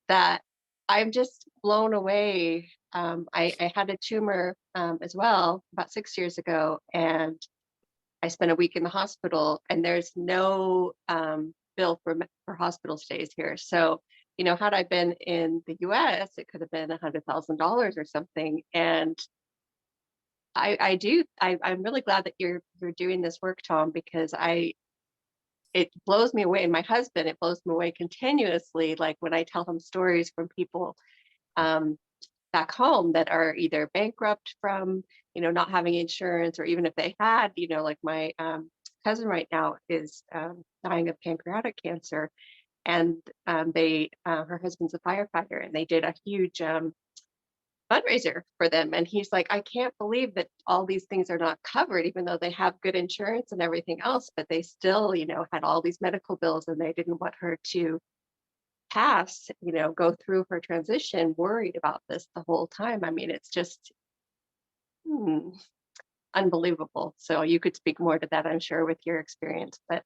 that I'm just blown away. I had a tumor as well about 6 years ago, and I spent a week in the hospital, and there's no bill for hospital stays here. So, you know, had I been in the US, it could have been $100,000 or something. And I'm really glad that you're doing this work, Tom, because it blows me away. And my husband, it blows me away continuously. Like when I tell him stories from people back home that are either bankrupt from, you know, not having insurance, or even if they had, you know, like my cousin right now is dying of pancreatic cancer, and her husband's a firefighter, and they did a huge fundraiser for them. And he's like, I can't believe that all these things are not covered, even though they have good insurance and everything else, but they still, you know, had all these medical bills, and they didn't want her to pass, you know, go through her transition worried about this the whole time. I mean, it's just unbelievable. So you could speak more to that, I'm sure, with your experience, but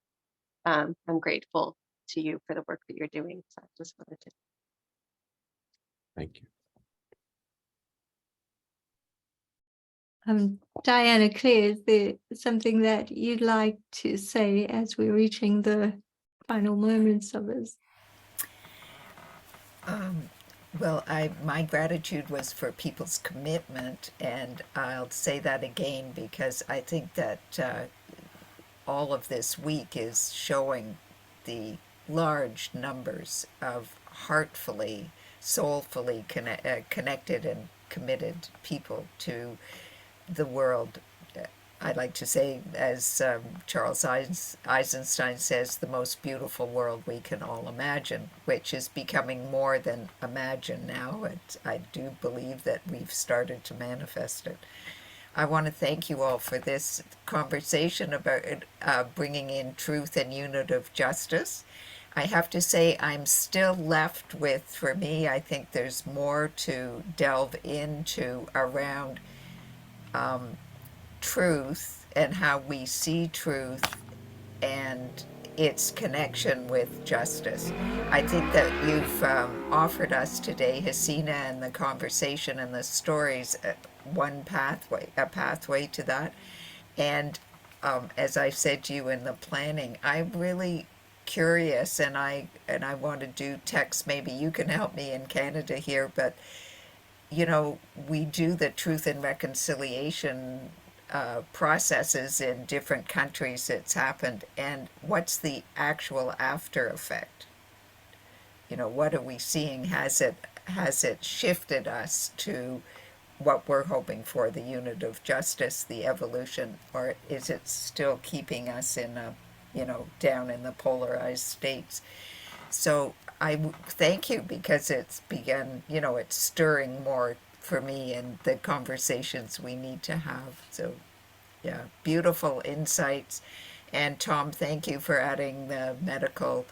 I'm grateful to you for the work that you're doing. So I just wanted to. Thank you. Diana, Claire, is there something that you'd like to say as we're reaching the final moments of this? Well, my gratitude was for people's commitment, and I'll say that again because I think that all of this week is showing the large numbers of heartfully, soulfully connected and committed people to the world. I like to say, as Charles Eisenstein says, the most beautiful world we can all imagine, which is becoming more than imagine now. I do believe that we've started to manifest it. I want to thank you all for this conversation about bringing in truth and unitive justice. I have to say, I'm still left with, for me, I think there's more to delve into around truth and how we see truth and its connection with justice. I think that you've offered us today, Haseena, and the conversation and the stories, a pathway to that. And as I said to you in the planning, I'm really curious, and I want to do text. Maybe you can help me in Canada here, but we do the truth and reconciliation processes in different countries. It's happened, and what's the actual after effect? What are we seeing? Has it shifted us to what we're hoping for, the unit of justice, the evolution, or is it still keeping us in down in the polarized states? So thank you, because it's begun, it's stirring more for me in the conversations we need to have. So yeah, beautiful insights. And Tom, thank you for adding the medical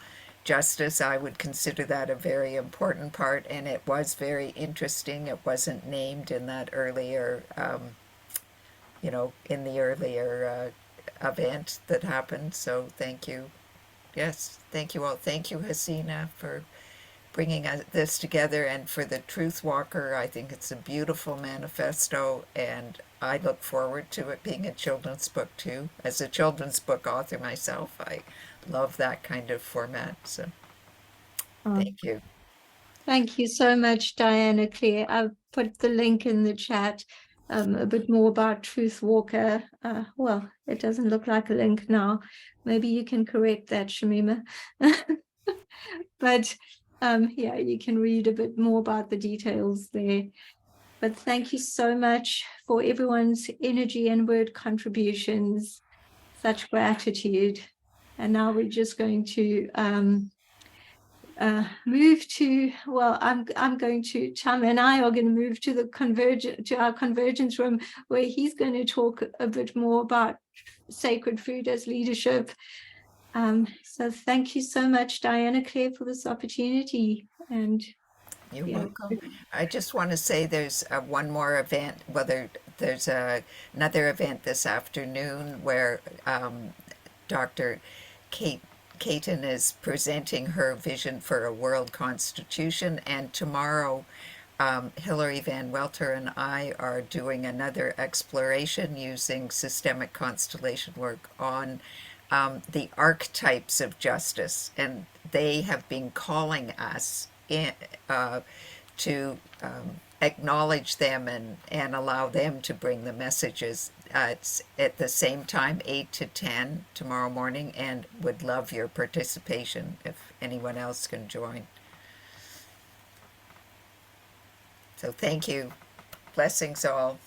justice. I would consider that a very important part, and it was very interesting. It wasn't named in that earlier, in the earlier event that happened. So thank you. Yes, thank you all. Thank you, Haseena, for bringing this together, and for the Truth Walker. I think it's a beautiful manifesto, and I look forward to it being a children's book too. As a children's book author myself, I love that kind of format. So thank you. Thank you so much, Diana Claire. I've put the link in the chat, a bit more about Truth Walker. Well, it doesn't look like a link now. Maybe you can correct that, Shamima. But yeah, you can read a bit more about the details there. But thank you so much for everyone's energy and word contributions. Such gratitude. And now we're just going to move to, well, I'm going to, Chum and I are going to move to our convergence room, where he's going to talk a bit more about sacred food as leadership. So thank you so much, Diana Claire, for this opportunity. And you're welcome. I just want to say there's one more event. There's another event this afternoon where Dr. Caton is presenting her vision for a world constitution, and tomorrow Hilary Van Welter and I are doing another exploration using systemic constellation work on the archetypes of justice, and they have been calling us to acknowledge them and allow them to bring the messages. It's at the same time, 8 to 10 tomorrow morning, and would love your participation if anyone else can join. So thank you. Blessings all.